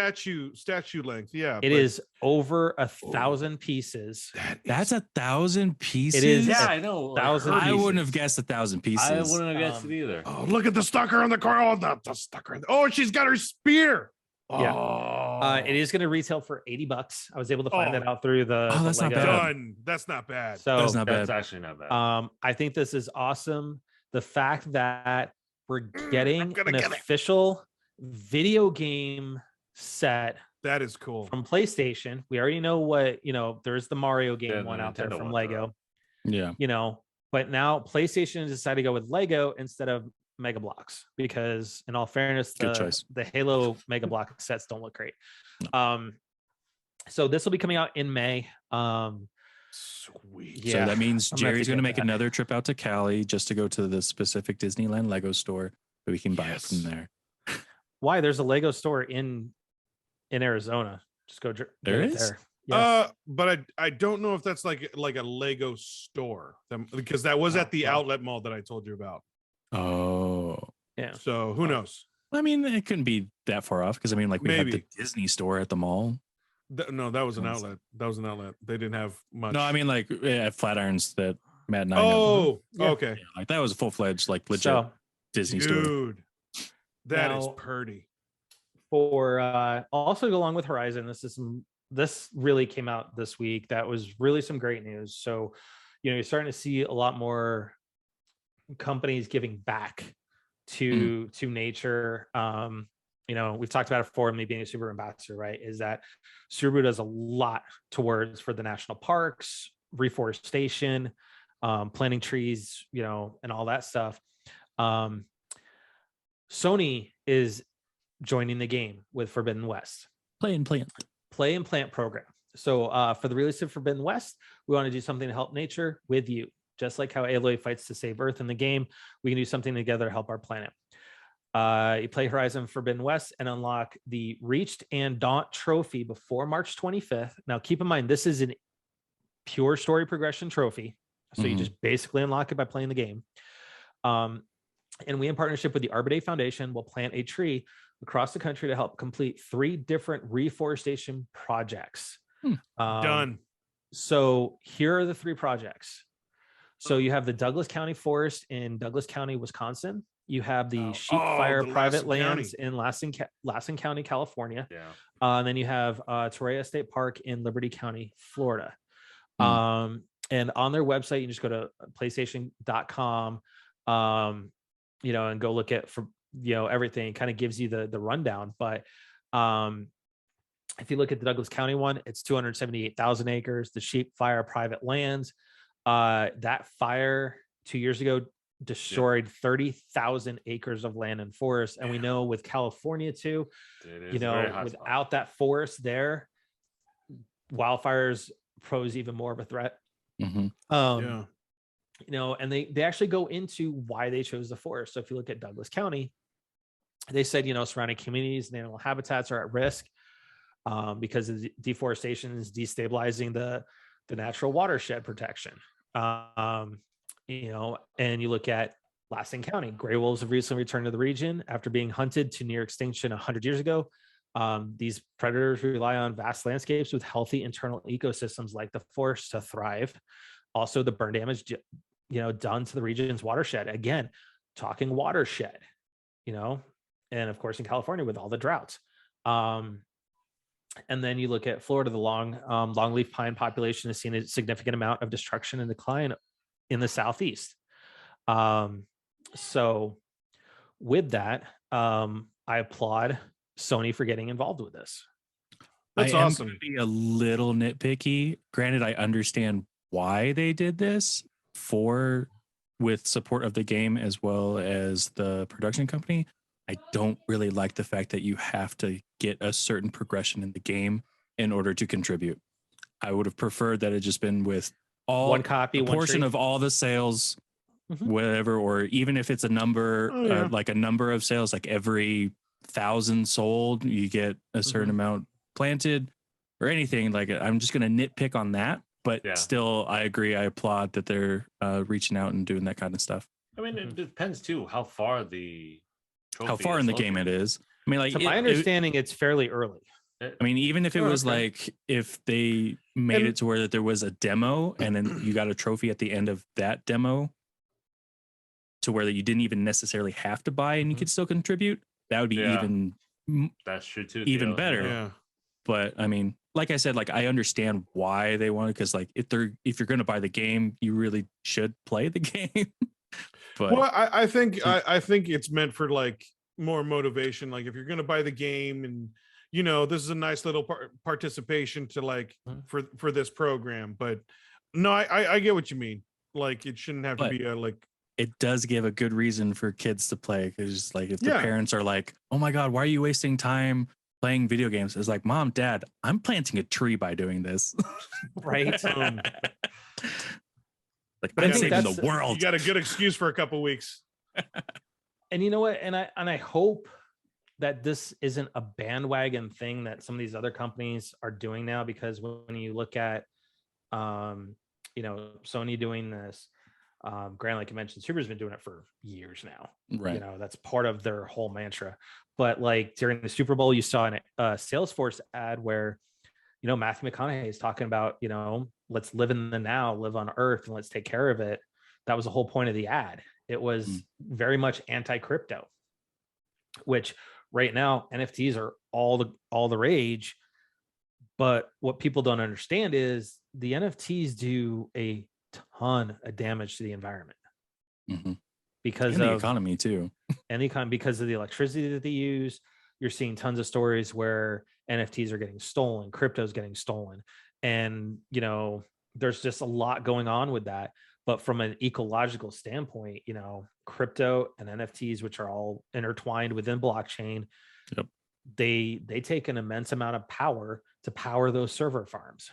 statue length. Yeah. it but is over 1,000 pieces. That's 1,000 pieces. It is Yeah, a I know. Like, 1,000 I wouldn't pieces. have guessed 1,000 pieces. I wouldn't have guessed it either. Oh, look at the stalker on the car. Oh, not the stalker. Oh, she's got her spear. Yeah. Oh. It is going to retail for $80. I was able to find Oh. that out through the Oh, that's not Lego. bad. Done. That's not bad. So That's not That's bad. actually not bad. I think this is awesome. The fact that we're getting gonna an get it. official video game set That is cool. from PlayStation. We already know what, there's the Mario game Yeah, the one out there Nintendo from one's Lego, out. Yeah. But now PlayStation decided to go with Lego instead of Mega Bloks because, in all fairness, Good choice. the Halo Mega Block sets don't look great. So this will be coming out in May. Sweet. Yeah, So that means I'm gonna have Jerry's to going to get make that. another trip out to Cali just to go to the specific Disneyland Lego store so we can buy it from Yes. there. Why? There's a Lego store in Arizona. Just go. There get it is? there. Yeah. But I don't know if that's like a Lego store because that was at the well. outlet mall that I told you about. Oh. Yeah. So who knows? I mean, it couldn't be that far off because I mean, like we had the Maybe. Disney store at the mall. No, that was an Yes. outlet. That was an outlet. They didn't have much. No, I mean like at Flatirons that Matt and I know. Oh, Yeah. okay. Yeah, like that was a full-fledged like legit So Disney store. Dude, that is Now- purty. for also go along with Horizon, this really came out this week. That was really some great news. So, you're starting to see a lot more companies giving back to nature. We've talked about it before, me being a Subaru ambassador, right? Is that Subaru does a lot towards for the national parks, reforestation, planting trees, and all that stuff. Sony is joining the game with Forbidden West. Play and Plant program. So for the release of Forbidden West, we want to do something to help nature with you. Just like how Aloy fights to save Earth in the game, we can do something together to help our planet. You play Horizon Forbidden West and unlock the Reached and Daunt trophy before March 25th. Now, keep in mind, this is a pure story progression trophy. So you just basically unlock it by playing the game. And we, in partnership with the Arbor Day Foundation, will plant a tree across the country to help complete 3 different reforestation projects. Done. So here are the 3 projects. So you have the Douglas County Forest in Douglas County, Wisconsin. You have the Sheep Fire the private Lassen lands in Lassen County, California. Yeah. And then you have Torreya State Park in Liberty County, Florida. And on their website, you can just go to PlayStation.com, and go look at for everything. It kind of gives you the rundown. But if you look at the Douglas County one, it's 278,000 acres. The Sheep Fire private lands. That fire 2 years ago destroyed 30,000 acres of land and forest. And we know with California too, without that forest there, wildfires pose even more of a threat. Yeah. And they actually go into why they chose the forest. So if you look at Douglas County, they said, surrounding communities and animal habitats are at risk because of deforestation is destabilizing the natural watershed protection. And you look at Lassen County, gray wolves have recently returned to the region after being hunted to near extinction 100 years ago. These predators rely on vast landscapes with healthy internal ecosystems like the forest to thrive. Also, the burn damage, done to the region's watershed. Again, talking watershed, and of course in California with all the droughts. And then you look at Florida, the longleaf pine population has seen a significant amount of destruction and decline in the southeast. So with that, I applaud Sony for getting involved with this. That's I am awesome. gonna be a little nitpicky. Granted, I understand why they did this with support of the game as well as the production company. I don't really like the fact that you have to get a certain progression in the game in order to contribute. I would have preferred that it just been with all One copy, a one portion tree. of all the sales, Mhm. whatever, or even if it's a number, Oh, yeah. like a number of sales, like every 1,000 sold, you get a certain amount planted or anything. Like I'm just going to nitpick on that, but Yeah. still, I agree. I applaud that they're reaching out and doing that kind of stuff. I mean, it depends too how far the How far in the game it is. I mean, like To my understanding, it's fairly early. I mean, even if it was like if they made it to where that there was a demo and then you got a trophy at the end of that demo to where that you didn't even necessarily have to buy and you could still contribute, that would be even that's true too. even Theo. better. Yeah. But I mean, like I said, like I understand why they want it because like if you're going to buy the game, you really should play the game. But Well, I think it's meant for like more motivation. Like if you're going to buy the game and this is a nice little participation to like for this program. But no, I get what you mean. Like it shouldn't have to be a like. It does give a good reason for kids to play because like if the parents are like, oh my God, why are you wasting time playing video games? It's like, Mom, Dad, I'm planting a tree by doing this. Right. Like but I'm I think saving the world. You got a good excuse for a couple weeks. And you know what? And I hope that this isn't a bandwagon thing that some of these other companies are doing now, because when you look at Sony doing this, Grant, like you mentioned, Super's been doing it for years now. Right. That's part of their whole mantra. But like during the Super Bowl, you saw a Salesforce ad where Matthew McConaughey is talking about, let's live in the now, live on Earth, and let's take care of it. That was the whole point of the ad. It was very much anti-crypto, which right now NFTs are all the rage. But what people don't understand is the NFTs do a ton of damage to the environment because and the of economy too. Because of the electricity that they use. You're seeing tons of stories where NFTs are getting stolen, crypto's getting stolen, and there's just a lot going on with that. But from an ecological standpoint, crypto and NFTs, which are all intertwined within blockchain, they take an immense amount of power to power those server farms.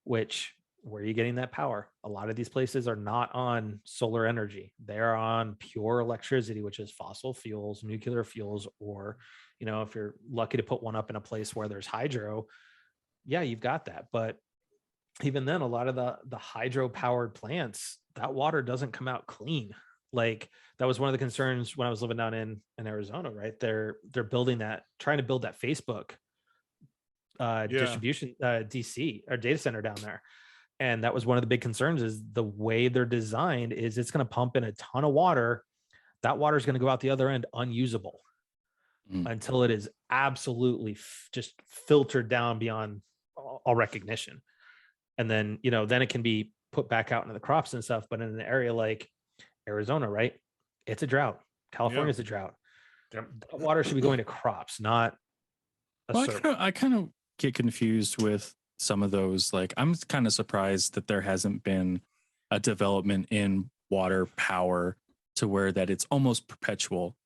Which, where are you getting that power? A lot of these places are not on solar energy. They're on pure electricity, which is fossil fuels, nuclear fuels, or, if you're lucky to put one up in a place where there's hydro, yeah, you've got that. But even then, a lot of the hydro powered plants, that water doesn't come out clean. Like that was one of the concerns when I was living down in Arizona, right? They're trying to build that Facebook distribution DC or data center down there. And that was one of the big concerns, is the way they're designed is it's going to pump in a ton of water. That water is going to go out the other end unusable until it is absolutely just filtered down beyond all recognition. And then, then it can be put back out into the crops and stuff. But in an area like Arizona, right, it's a drought. California's a drought. That water should be going to crops, not I kind of get confused with some of those. Like I'm kind of surprised that there hasn't been a development in water power to where that it's almost perpetual,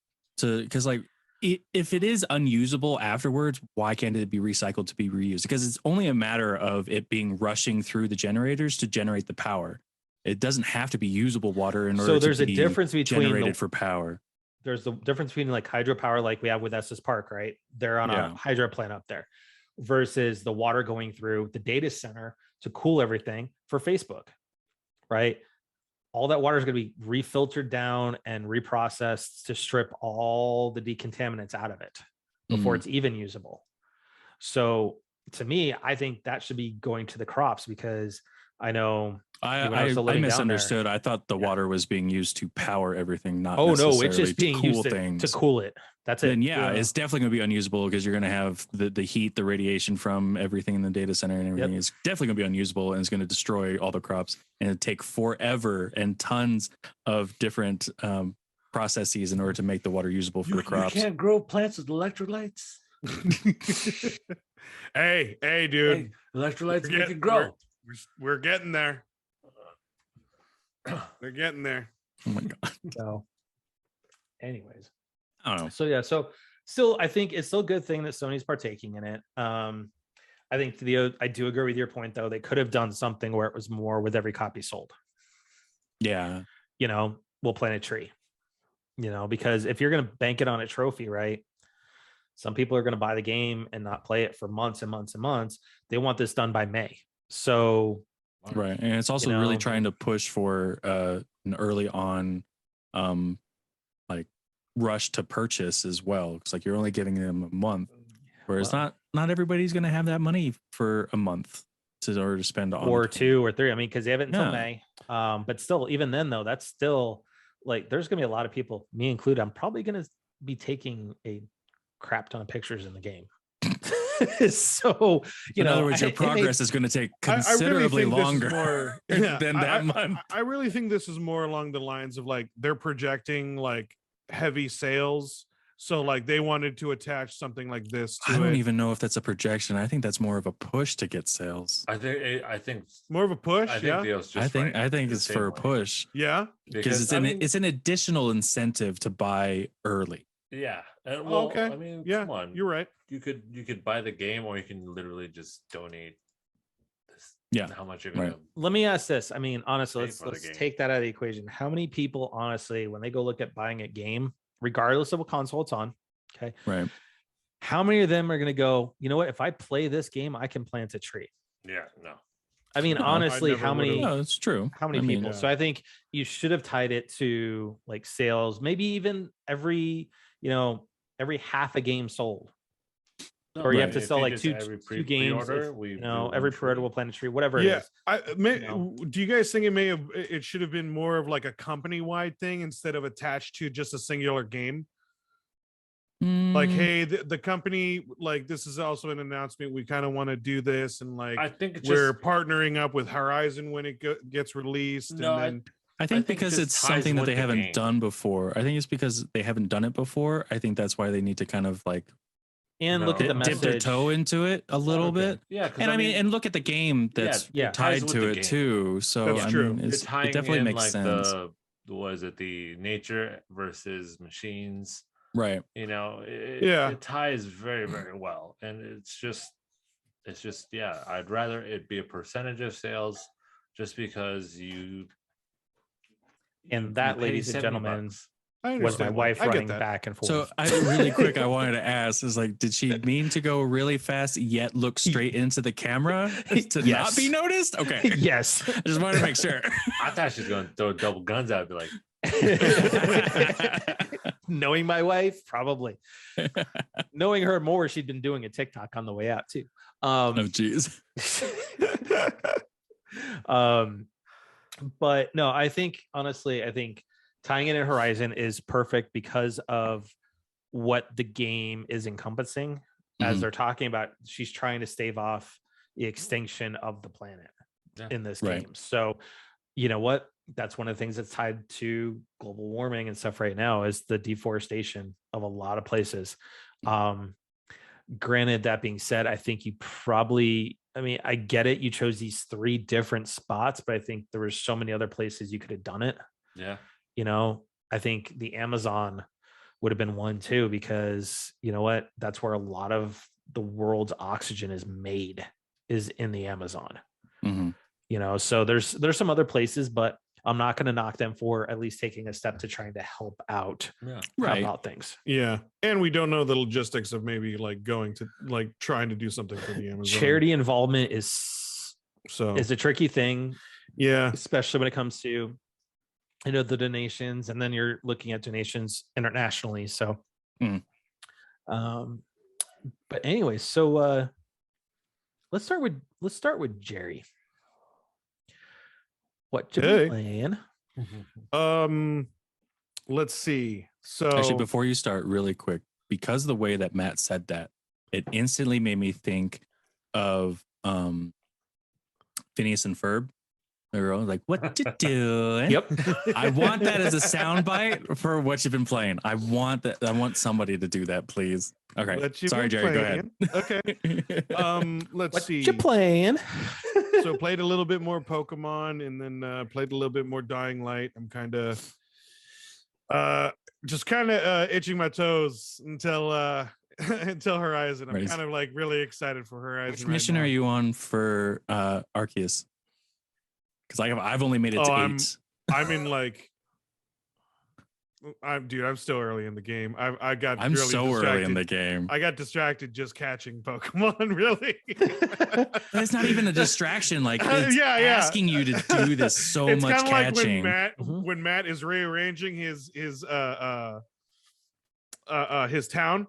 because like if it is unusable afterwards, why can't it be recycled to be reused? Because it's only a matter of it being rushing through the generators to generate the power. It doesn't have to be usable water in order so there's to a be difference between generated for power. There's the difference between like hydropower, like we have with Estes Park, right? They're on a hydro plant up there, versus the water going through the data center to cool everything for Facebook, right? All that water is going to be refiltered down and reprocessed to strip all the decontaminants out of it before it's even usable. So to me, I think that should be going to the crops, because I know I misunderstood. I thought the water was being used to power everything, not necessarily it's just being used to cool it. That's it. Then it's definitely going to be unusable, because you're going to have the heat, the radiation from everything in the data center and everything is definitely going to be unusable, and it's going to destroy all the crops, and it'd take forever and tons of different processes in order to make the water usable for the crops. You can't grow plants with electrolytes. hey, dude. Hey, electrolytes make it grow. We're getting there. They're getting there. Oh my God. So anyways, I don't know. So yeah, so still, I think it's still a good thing that Sony's partaking in it. I think I do agree with your point though. They could have done something where it was more with every copy sold. Yeah. You know, we'll plant a tree. You know, because if you're going to bank it on a trophy, right? Some people are going to buy the game and not play it for months and months and months. They want this done by May. So, Right. And it's also really trying to push for an early on like rush to purchase as well. It's like you're only giving them a month. Whereas not everybody's going to have that money for a month in order to spend on or 2 or 3. I mean, because they have it until May. But still, even then though, that's still like there's gonna be a lot of people, me included. I'm probably gonna be taking a crap ton of pictures in the game. So in other words, your progress is going to take considerably longer than that month. I really think this is more along the lines of like they're projecting like heavy sales. So like they wanted to attach something like this to it. I don't even know if that's a projection. I think that's more of a push to get sales. I think more of a push. I think it's for a push. Yeah, because it's an additional incentive to buy early. Yeah. And okay. I mean, yeah, come on. You're right. You could buy the game, or you can literally just donate this. Yeah. How much you're gonna Let me ask this. I mean, honestly, let's take that out of the equation. How many people, honestly, when they go look at buying a game, regardless of what console it's on, okay, right? How many of them are going to go, you know what? If I play this game, I can plant a tree. Yeah, no. I mean, honestly, how many? No, it's true. How many people? So I think you should have tied it to like sales, maybe even every half a game sold. Or you have to sell like two games. Every pre-order will plant a tree, whatever it is. Do you guys think it should have been more of like a company-wide thing instead of attached to just a singular game? Like, hey, the company, like, this is also an announcement. We kind of want to do this, and like, I think we're partnering up with Horizon when it gets released. No, and then I think because it's something that they haven't done before. I think it's because they haven't done it before. I think that's why they need to kind of like look at the message, dip their toe into it a little bit. Yeah, and I mean, and look at the game that's tied to it too. So that's true. Mean, it definitely makes sense. The nature versus machines, right? It ties very, very well, and it's just I'd rather it be a percentage of sales, just because and that, ladies and gentlemen, was my wife running back and forth. So really quick, I wanted to ask, is like, did she mean to go really fast yet look straight into the camera to not be noticed? Okay. Yes. I just wanted to make sure. I thought she was going to throw double guns out and be like, knowing my wife, probably. Knowing her more, she'd been doing a TikTok on the way out too. Oh, geez. But no, I think tying it in Horizon is perfect because of what the game is encompassing. As they're talking about, she's trying to stave off the extinction of the planet in this game. So, you know what? That's one of the things that's tied to global warming and stuff right now is the deforestation of a lot of places. Granted, that being said, I think I get it. You chose these 3 different spots, but I think there were so many other places you could have done it. Yeah. I think the Amazon would have been one too, because you know what? That's where a lot of the world's oxygen is made, is in the Amazon. So there's some other places, but I'm not going to knock them for at least taking a step to trying to help out about things. Yeah. And we don't know the logistics of maybe like going to like trying to do something for the Amazon. Charity involvement is a tricky thing. Yeah. Especially when it comes to, the donations, and then you're looking at donations internationally. So, but anyway, so let's start with Jerry. What you playing? Let's see. So actually, before you start, really quick, because of the way that Matt said that, it instantly made me think of Phineas and Ferb. They're like, "What you doing?" Yep. I want that as a soundbite for what you've been playing. I want that. I want somebody to do that, please. Okay. Sorry, Jerry. Go ahead. Okay. Let's see. What you playing? So played a little bit more Pokemon, and then played a little bit more Dying Light. I'm kind of Just kind of itching my toes until until Horizon. I'm Right. kind of like really excited for Horizon. Which mission are you on for Arceus? Because I've only made it to 8. I'm in like I'm still early in the game. I'm really so early in the game. I got distracted just catching Pokemon, really. It's not even a distraction. Like it's asking you to do this so it's much catching. catching. Like when Matt is rearranging his town.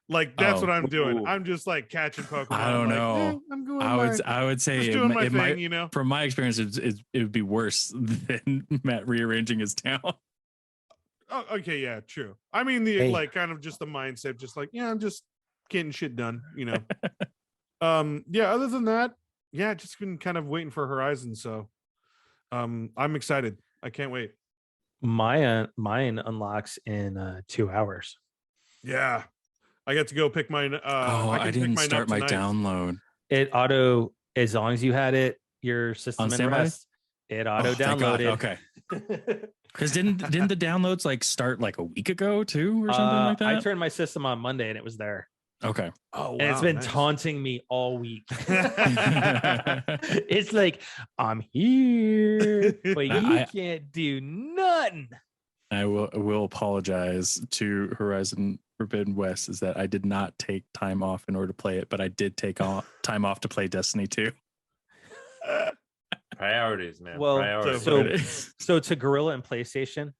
Like that's what I'm doing. Ooh. I'm just like catching Pokemon. I don't know. I'm going. I would say just it, doing my it thing, might, you know. from my experience, it would be worse than Matt rearranging his town. Oh, okay, yeah, true. I mean like kind of just the mindset, just like I'm just getting shit done, you know. Other than that, just been kind of waiting for Horizon, so I'm excited. I can't wait. Mine unlocks in 2 hours. Yeah. I got to go pick mine. I didn't start my download. It auto, as long as you had it, your system in rest, it auto downloaded. Okay. Because didn't the downloads like start like a week ago too or something like that? I turned my system on Monday and it was there. Okay. Oh, wow, and it's been taunting me all week. It's like, I'm here, but you can't do nothing. I will apologize to Horizon Forbidden West, is that I did not take time off in order to play it, but I did take time off to play Destiny 2. Priorities, man. Well, Priorities. so to Gorilla and PlayStation,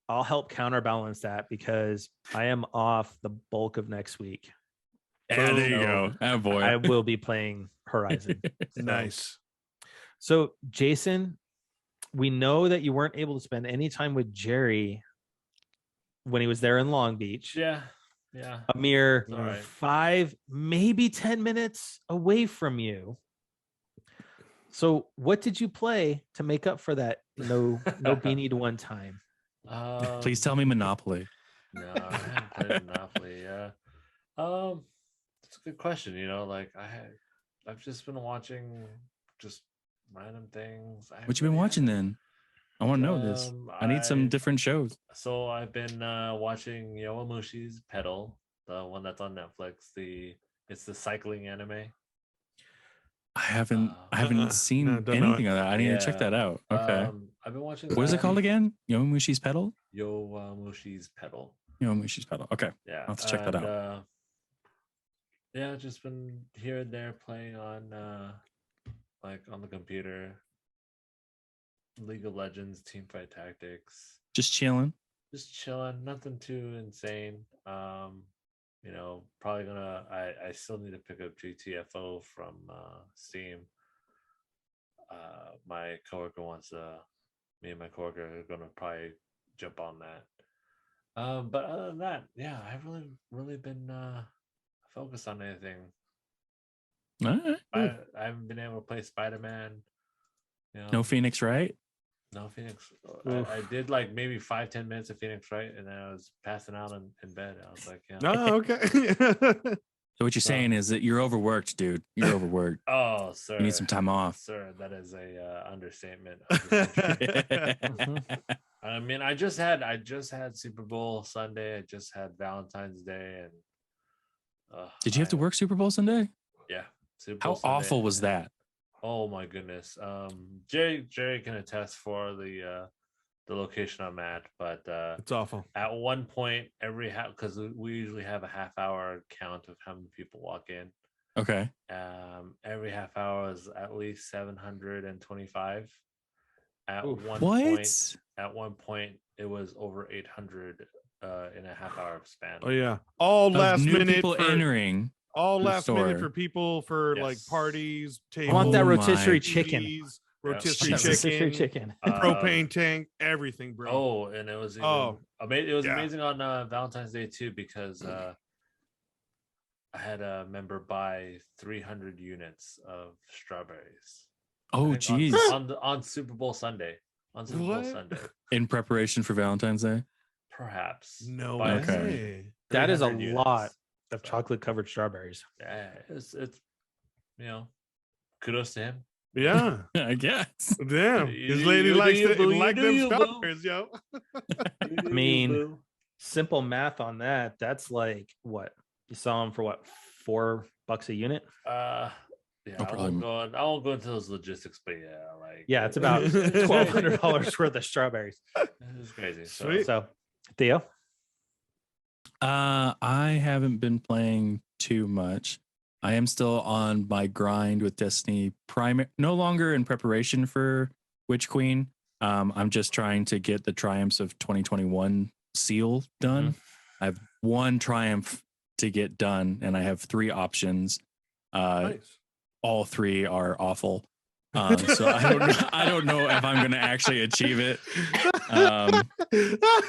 I'll help counterbalance that because I am off the bulk of next week. Yeah, there you go. Oh boy. I will be playing Horizon. Nice. So Jason, we know that you weren't able to spend any time with Jerry when he was there in Long Beach. Yeah. A mere right. 5, maybe 10 minutes away from you. So what did you play to make up for that no beanie to one time? Please tell me Monopoly. No, I haven't played Monopoly. It's a good question. You know, like I've just been watching just random things. What you been watching then? I want to know this. I need some different shows. So I've been watching Yowamushi's Pedal, the one that's on Netflix. It's the cycling anime. I haven't seen anything of that. I need to check that out. Okay. I've been watching. What is it called again? Yowamushi's Pedal? Yowamushi's Pedal. Yowamushi's Pedal. Okay. Yeah. I'll have to check that out. Just been here and there playing on like on the computer. League of Legends, Teamfight Tactics. Just chilling. Nothing too insane. Probably gonna I still need to pick up GTFO from Steam. My coworker me and my coworker are gonna probably jump on that. But other than that, I've really been focused on anything. All right. I haven't been able to play Spider-Man. No Phoenix Wright? No Phoenix. I did like maybe 5-10 minutes of Phoenix Wright, and then I was passing out in bed. I was like, Oh, okay. So what you're saying is that you're overworked, dude. You're overworked. Oh, sir. You need some time off. Sir, that is a understatement. I mean, I just had Super Bowl Sunday. I just had Valentine's Day, and did you have to work Super Bowl Sunday? Yeah. Super Bowl How Sunday, awful was that? Oh my goodness. Jerry can attest for the location I'm at, but it's awful. At one point, because we usually have a half-hour count of how many people walk in. Okay. Every half hour is at least 725. At one point, it was over 800 in a half-hour span. Oh yeah, all last minute people entering. All last minute for people for like parties, tables. I want that rotisserie chicken. Rotisserie chicken. Propane tank, everything, bro. Oh, and it was amazing on Valentine's Day too, because I had a member buy 300 units of strawberries. Oh, geez. On Super Bowl Sunday. On Super Bowl Sunday. In preparation for Valentine's Day? Perhaps. No way. Okay. That is a lot of chocolate covered strawberries. Yeah, it's kudos to him. Yeah. I guess. Damn. You His do lady you, likes do you, it. boo, you Like do them you, Star boo. Wars, yo. I mean, simple math on that. That's like what you saw them for what, $4 a unit? Yeah, No I problem. won't go into those logistics, but yeah, like Yeah, it's about $1,200 worth of strawberries. It's crazy. Sweet. So, Theo, I haven't been playing too much. I am still on my grind with Destiny Prime. No longer in preparation for Witch Queen. I'm just trying to get the triumphs of 2021 seal done. I have one triumph to get done, and I have 3 options. Nice. All 3 are awful. So I don't know if I'm going to actually achieve it.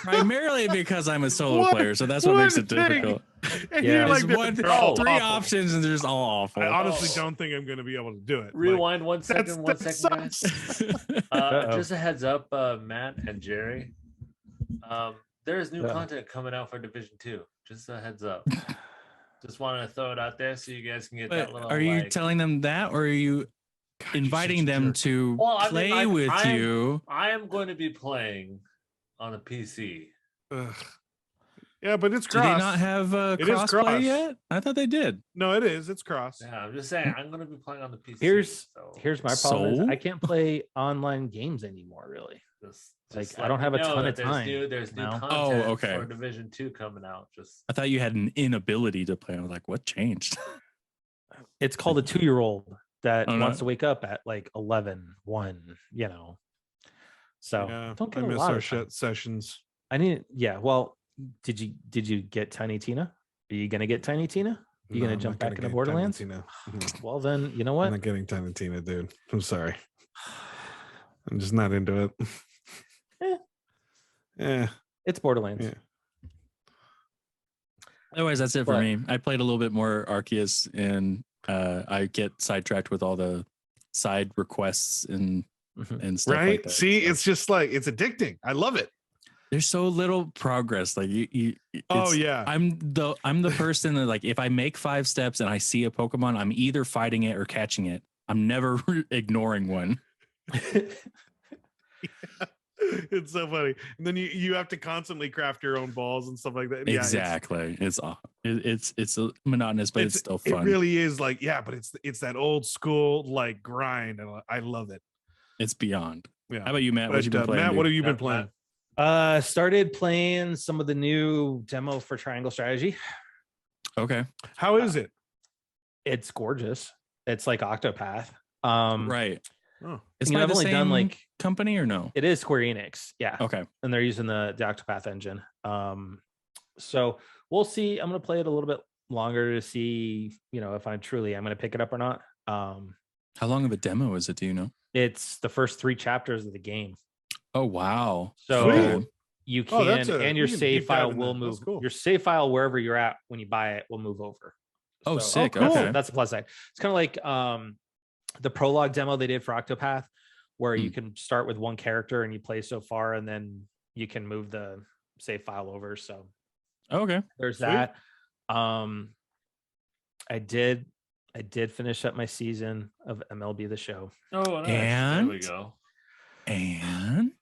Primarily because I'm a solo player, so that's what makes it difficult. And Yeah. you're There's like, they're all 3 awful. options, and they're just all awful. I honestly Oh. don't think I'm going to be able to do it. Rewind one Like, second, that guys. sucks. Just a heads up, Matt and Jerry. There's new Uh-oh. content coming out for Division 2. Just a heads up. Just wanted to throw it out there so you guys can get that little. Are you telling them that, or are you inviting them to play with you? I am going to be playing on a PC. Ugh. Yeah, but it's Do cross. they not have It is crossplay cross. yet? I thought they did. No, it is. It's cross. Yeah, I'm just saying I'm going to be playing on the PC. Here's my problem. Is So? I can't play online games anymore, really. Just I don't have a ton of time. There's new now. content okay. for Division 2 coming out. Just I thought you had an inability to play. I was like, what changed? It's called a 2-year-old that Oh, no. wants to wake up at like 11, 1, So Yeah, don't get I a miss lot our of time. shit sessions. I need, yeah. Well, did you get Tiny Tina? Are you gonna get Tiny Tina? You No, gonna I'm jump not back gonna into get Borderlands? Tiny Tina. Mhm. Well, then you know I'm what? not getting Tiny Tina, dude. I'm sorry. I'm just not into it. Yeah. It's Borderlands. Yeah. Otherwise, that's it for But- me. I played a little bit more Arceus, and I get sidetracked with all the side requests and Mhm. stuff Right. like that. See, So it's just like it's addicting. I love it. there's so little progress. Like Oh it's- yeah. I'm the person that, like, if I make 5 steps and I see a Pokemon, I'm either fighting it or catching it. I'm never ignoring one. It's so funny. And then you have to constantly craft your own balls and stuff like that. Yeah, Exactly. It's a monotonous, but it's still it fun. really is like, yeah, but it's that old school like grind, and I love it. It's beyond. Yeah. How about you, Matt? What you been playing? Matt, dude? what have you been Matt, playing? Started playing some of the new demo for Triangle Strategy. Okay. How is it? It's gorgeous. It's like Octopath. Right. Oh. It's You know, by I've the only done, same like- company or no? It is Square Enix, yeah, Okay. and they're using the Octopath engine. So we'll see. I'm gonna play it a little bit longer to see, if I'm gonna pick it up or not. How long of a demo is it? Do you know? It's the first 3 chapters of the game, Oh wow. so Sweet. you Oh, can, that's and your we can save deep dive file in will that. move. That's cool. Your save file wherever you're at when you buy it will move over. Oh, So sick. cool. Okay. that's the plus side. It's kind of like the prologue demo they did for Octopath, where you Hmm. can start with one character and you play so far, and then you can move the save file over. So Okay. there's Sweet. that. I did finish up my season of MLB The Show. Oh, nice. There we And- go. And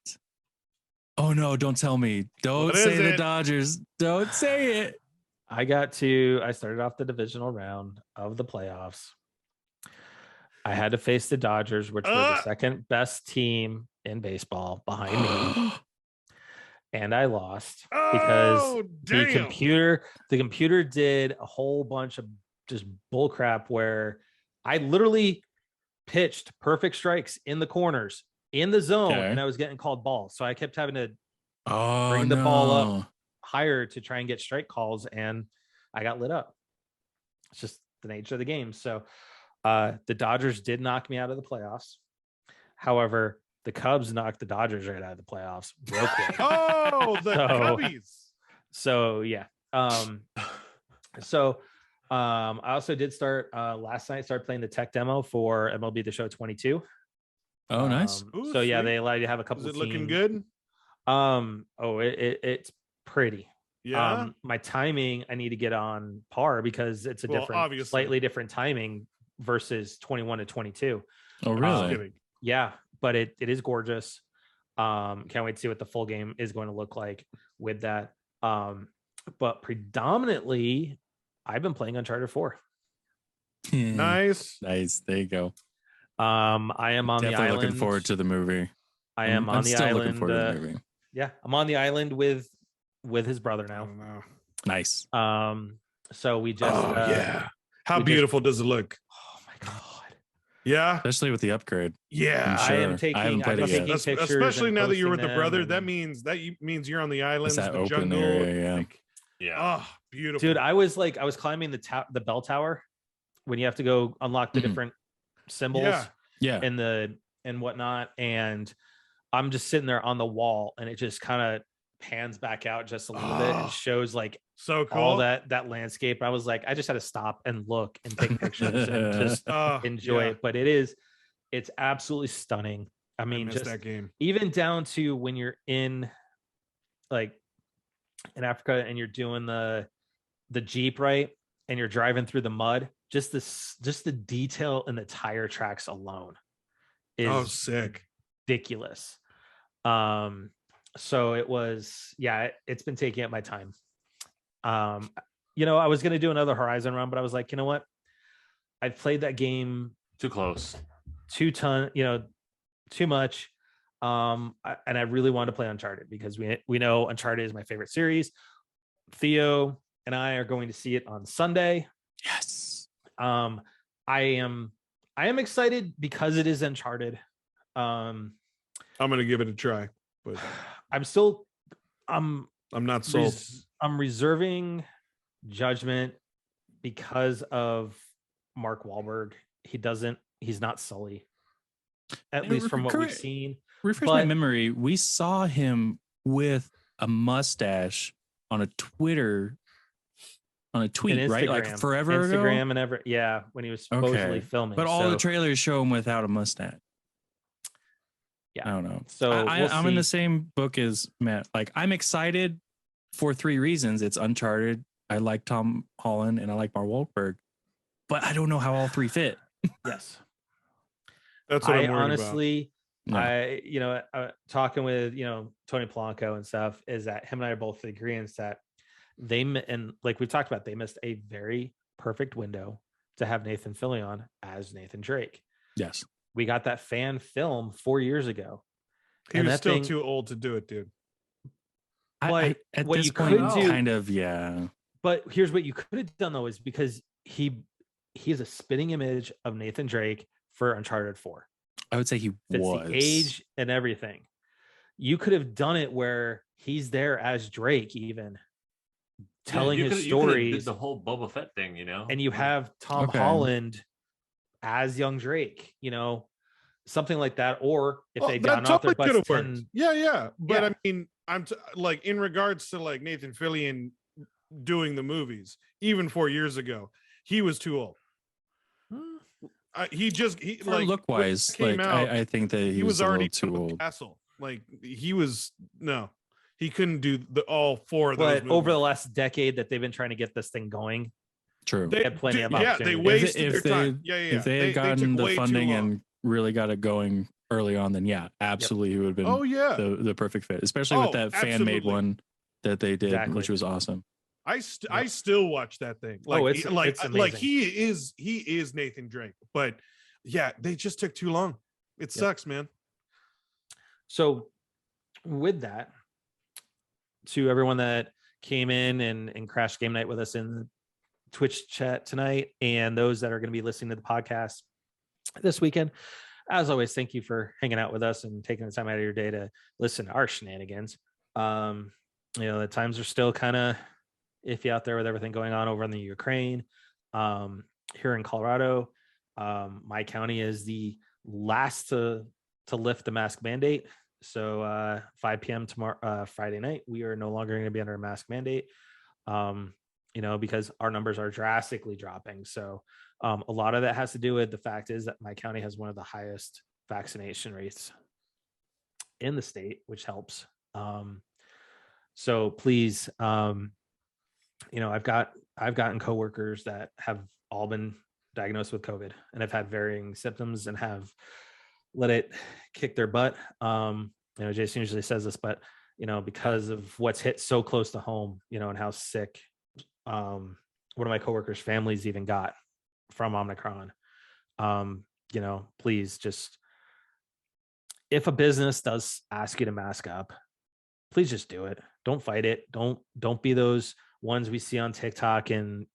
oh no, don't tell me. Don't What say is the it? Dodgers. Don't say it. I started off the divisional round of the playoffs. I had to face the Dodgers, which were the second best team in baseball behind me. And I lost because Oh, the damn. computer did a whole bunch of just bull crap where I literally pitched perfect strikes in the corners in the zone, Okay. and I was getting called balls. So I kept having to Oh, bring the no. ball up higher to try and get strike calls, and I got lit up. It's just the nature of the game. So the Dodgers did knock me out of the playoffs. However, the Cubs knocked the Dodgers right out of the playoffs real quick. Oh, the So- Cubbies. So yeah. I also did start last night, started playing the tech demo for MLB The Show 22. Oh, nice. Ooh, So yeah, sweet. they allow you to have a couple Is it of looking teams. good? It's pretty. Yeah. My timing, I need to get on par because it's a Well, different, obviously. slightly different timing versus 21 to 22. Oh, Just really? kidding. Yeah, but it is gorgeous. Can't wait to see what the full game is going to look like with that. But predominantly, I've been playing Uncharted 4. Nice. Nice. There you go. I am on the Definitely island. looking forward to the movie. I am on I'm the still island. looking forward to the movie. Yeah, I'm on the island with his brother I now. don't know. Nice. So we just yeah. How we just- beautiful does it look? Oh my god. Yeah. Especially with the upgrade. Yeah. I'm sure. I am I taking haven't played I'm it yet. taking pictures, Especially and now that you're with posting the brother, them, that and- means you're on the islands, that the open jungle. area, yeah. like, Yeah. oh, beautiful. dude, I was climbing the bell tower when you have to go unlock the Mhm. different symbols Yeah. Yeah. and whatnot, and I'm just sitting there on the wall, and it just kind of pans back out just a little bit Oh, and shows like so cool. all that landscape. I was like, I just had to stop and look and take pictures and just enjoy Yeah. it. But it's absolutely stunning. I mean, missed just that game. even down to when you're in Africa and you're doing the Jeep, right? And you're driving through the mud, just the detail in the tire tracks alone is Sick. ridiculous. So it was, it's been taking up my time. I was going to do another Horizon run, but I was like, you know what? I've played that game Too close. too much. And I really wanted to play Uncharted because we know Uncharted is my favorite series. Theo and I are going to see it on Sunday. Yes. I am excited because it is Uncharted. I'm gonna give it a try, but I'm not sold. I'm reserving judgment because of Mark Wahlberg. He's not Sully, at least from what we've seen. Refresh my memory. We saw him with a mustache on a tweet, right? Like forever ago. Instagram and ever, yeah, when he was supposedly filming. But all the trailers show him without a mustache. Yeah, I don't know. So I'm in the same book as Matt. Like, I'm excited for 3 reasons. It's Uncharted. I like Tom Holland and I like Mark Wahlberg, but I don't know how all 3 fit. Yes, That's what I'm worried honestly. Yeah. Talking with Tony Polanco and stuff, is that him and I are both in agreement that and like we've talked about, they missed a very perfect window to have Nathan Fillion as Nathan Drake. Yes, we got that fan film 4 years ago. He was still too old to do it, dude. But at what this you point, could do, kind of, yeah. But here's what you could have done though, is because he's a spitting image of Nathan Drake for Uncharted 4. I would say he was the age and everything. You could have done it where he's there as Drake, even telling his stories. The whole Boba Fett thing, and you have Tom Holland as young Drake, something like that. Or if they got off their butts 10, yeah. But I mean, I'm like, in regards to like Nathan Fillion doing the movies, even 4 years ago, he was too old. He like, look wise, like I think that he was already too old. Castle, like he couldn't do all 4 of those. But over the last decade that they've been trying to get this thing going, true, they had plenty of opportunities. They wasted their time. If they had gotten the funding and really got it going early on, then absolutely, he would have been the perfect fit, especially with that fan made one that they did, which was awesome. I still watch that thing. Like, it's he is Nathan Drake, but they just took too long. It sucks, man. So with that, to everyone that came in and crashed game night with us in the Twitch chat tonight, and those that are going to be listening to the podcast this weekend, as always, thank you for hanging out with us and taking the time out of your day to listen to our shenanigans. The times are still kind of iffy out there with everything going on over in the Ukraine. Here in Colorado, my county is the last to lift the mask mandate. So 5 p.m. tomorrow, Friday night, we are no longer going to be under a mask mandate, because our numbers are drastically dropping. So a lot of that has to do with the fact is that my county has one of the highest vaccination rates in the state, which helps. So please, I've gotten coworkers that have all been diagnosed with COVID and have had varying symptoms and have let it kick their butt. Jason usually says this, but because of what's hit so close to home, and how sick one of my coworkers' families even got from Omicron. Please just, if a business does ask you to mask up, please just do it. Don't fight it. Don't be those ones we see on TikTok and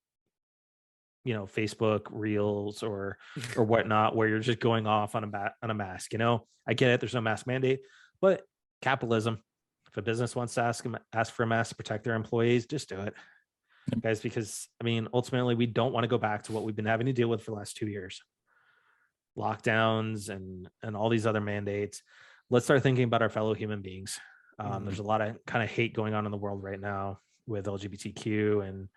Facebook reels or whatnot, where you're just going off on a mask. I get it. There's no mask mandate, but capitalism. If a business wants to ask for a mask to protect their employees, just do it, guys. Because ultimately, we don't want to go back to what we've been having to deal with for the last 2 years, lockdowns and all these other mandates. Let's start thinking about our fellow human beings. There's a lot of kind of hate going on in the world right now with LGBTQ and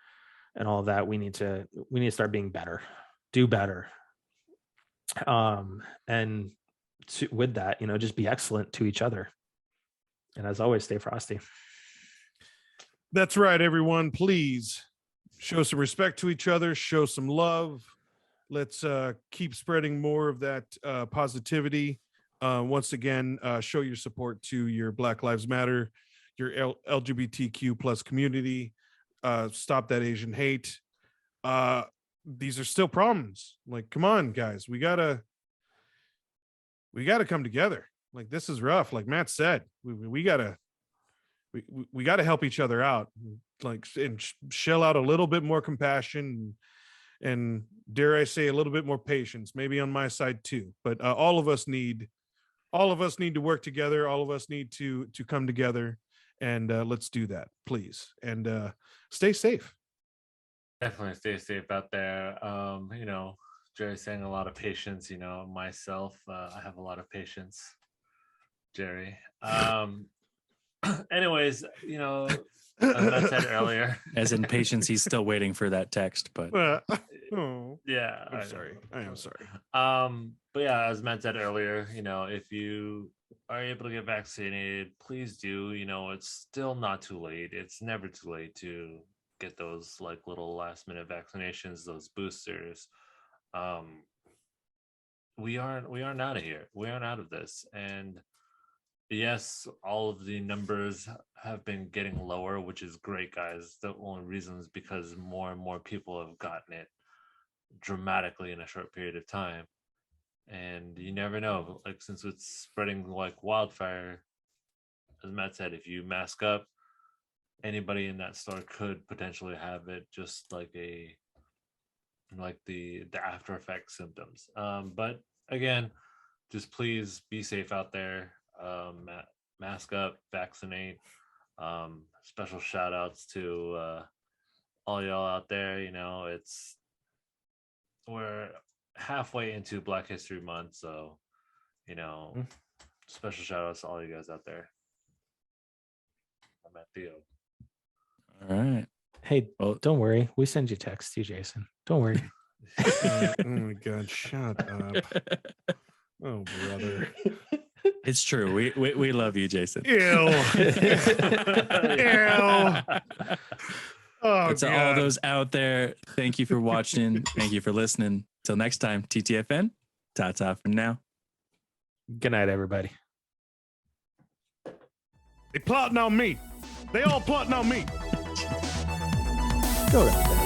all of that. We need to start being better, do better. With that, just be excellent to each other. And as always, stay frosty. That's right, everyone. Please show some respect to each other, show some love. Let's keep spreading more of that positivity. Once again, show your support to your Black Lives Matter, your LGBTQ plus community. Stop that Asian hate. These are still problems. Like, come on, guys. We gotta come together. Like, this is rough. Like Matt said, we gotta help each other out. Like, and shell out a little bit more compassion and dare I say a little bit more patience, maybe on my side too. But all of us need to work together. All of us need to come together, and let's do that, please. And stay safe. Definitely stay safe out there. Jerry's saying a lot of patience. Myself, I have a lot of patience, Jerry. Anyways, as I said earlier, As in patience, he's still waiting for that text, but yeah, I'm sorry. I am sorry. But yeah, as Matt said earlier, if you are able to get vaccinated, please do. It's still not too late. It's never too late to get those like little last minute vaccinations, those boosters. We aren't out of here. We aren't out of this. And yes, all of the numbers have been getting lower, which is great, guys. The only reason is because more and more people have gotten it dramatically in a short period of time. And you never know, like, since it's spreading like wildfire, as Matt said, if you mask up, anybody in that store could potentially have it, just like the after effect symptoms. But again, just please be safe out there. Mask up, vaccinate. Special shout outs to all y'all out there. We're halfway into Black History Month, so special shout outs to all you guys out there. I'm at Theo. all right. Hey, don't worry. We send you texts too, Jason. Don't worry. Oh my God, shut up. Oh, brother. It's true. We love you, Jason. Ew. Ew. Oh, To all those out there, thank you for watching. Thank you for listening. Till next time, TTFN. Ta-ta for now. Good night, everybody. They plotting on me. They all plotting on me. Go ahead.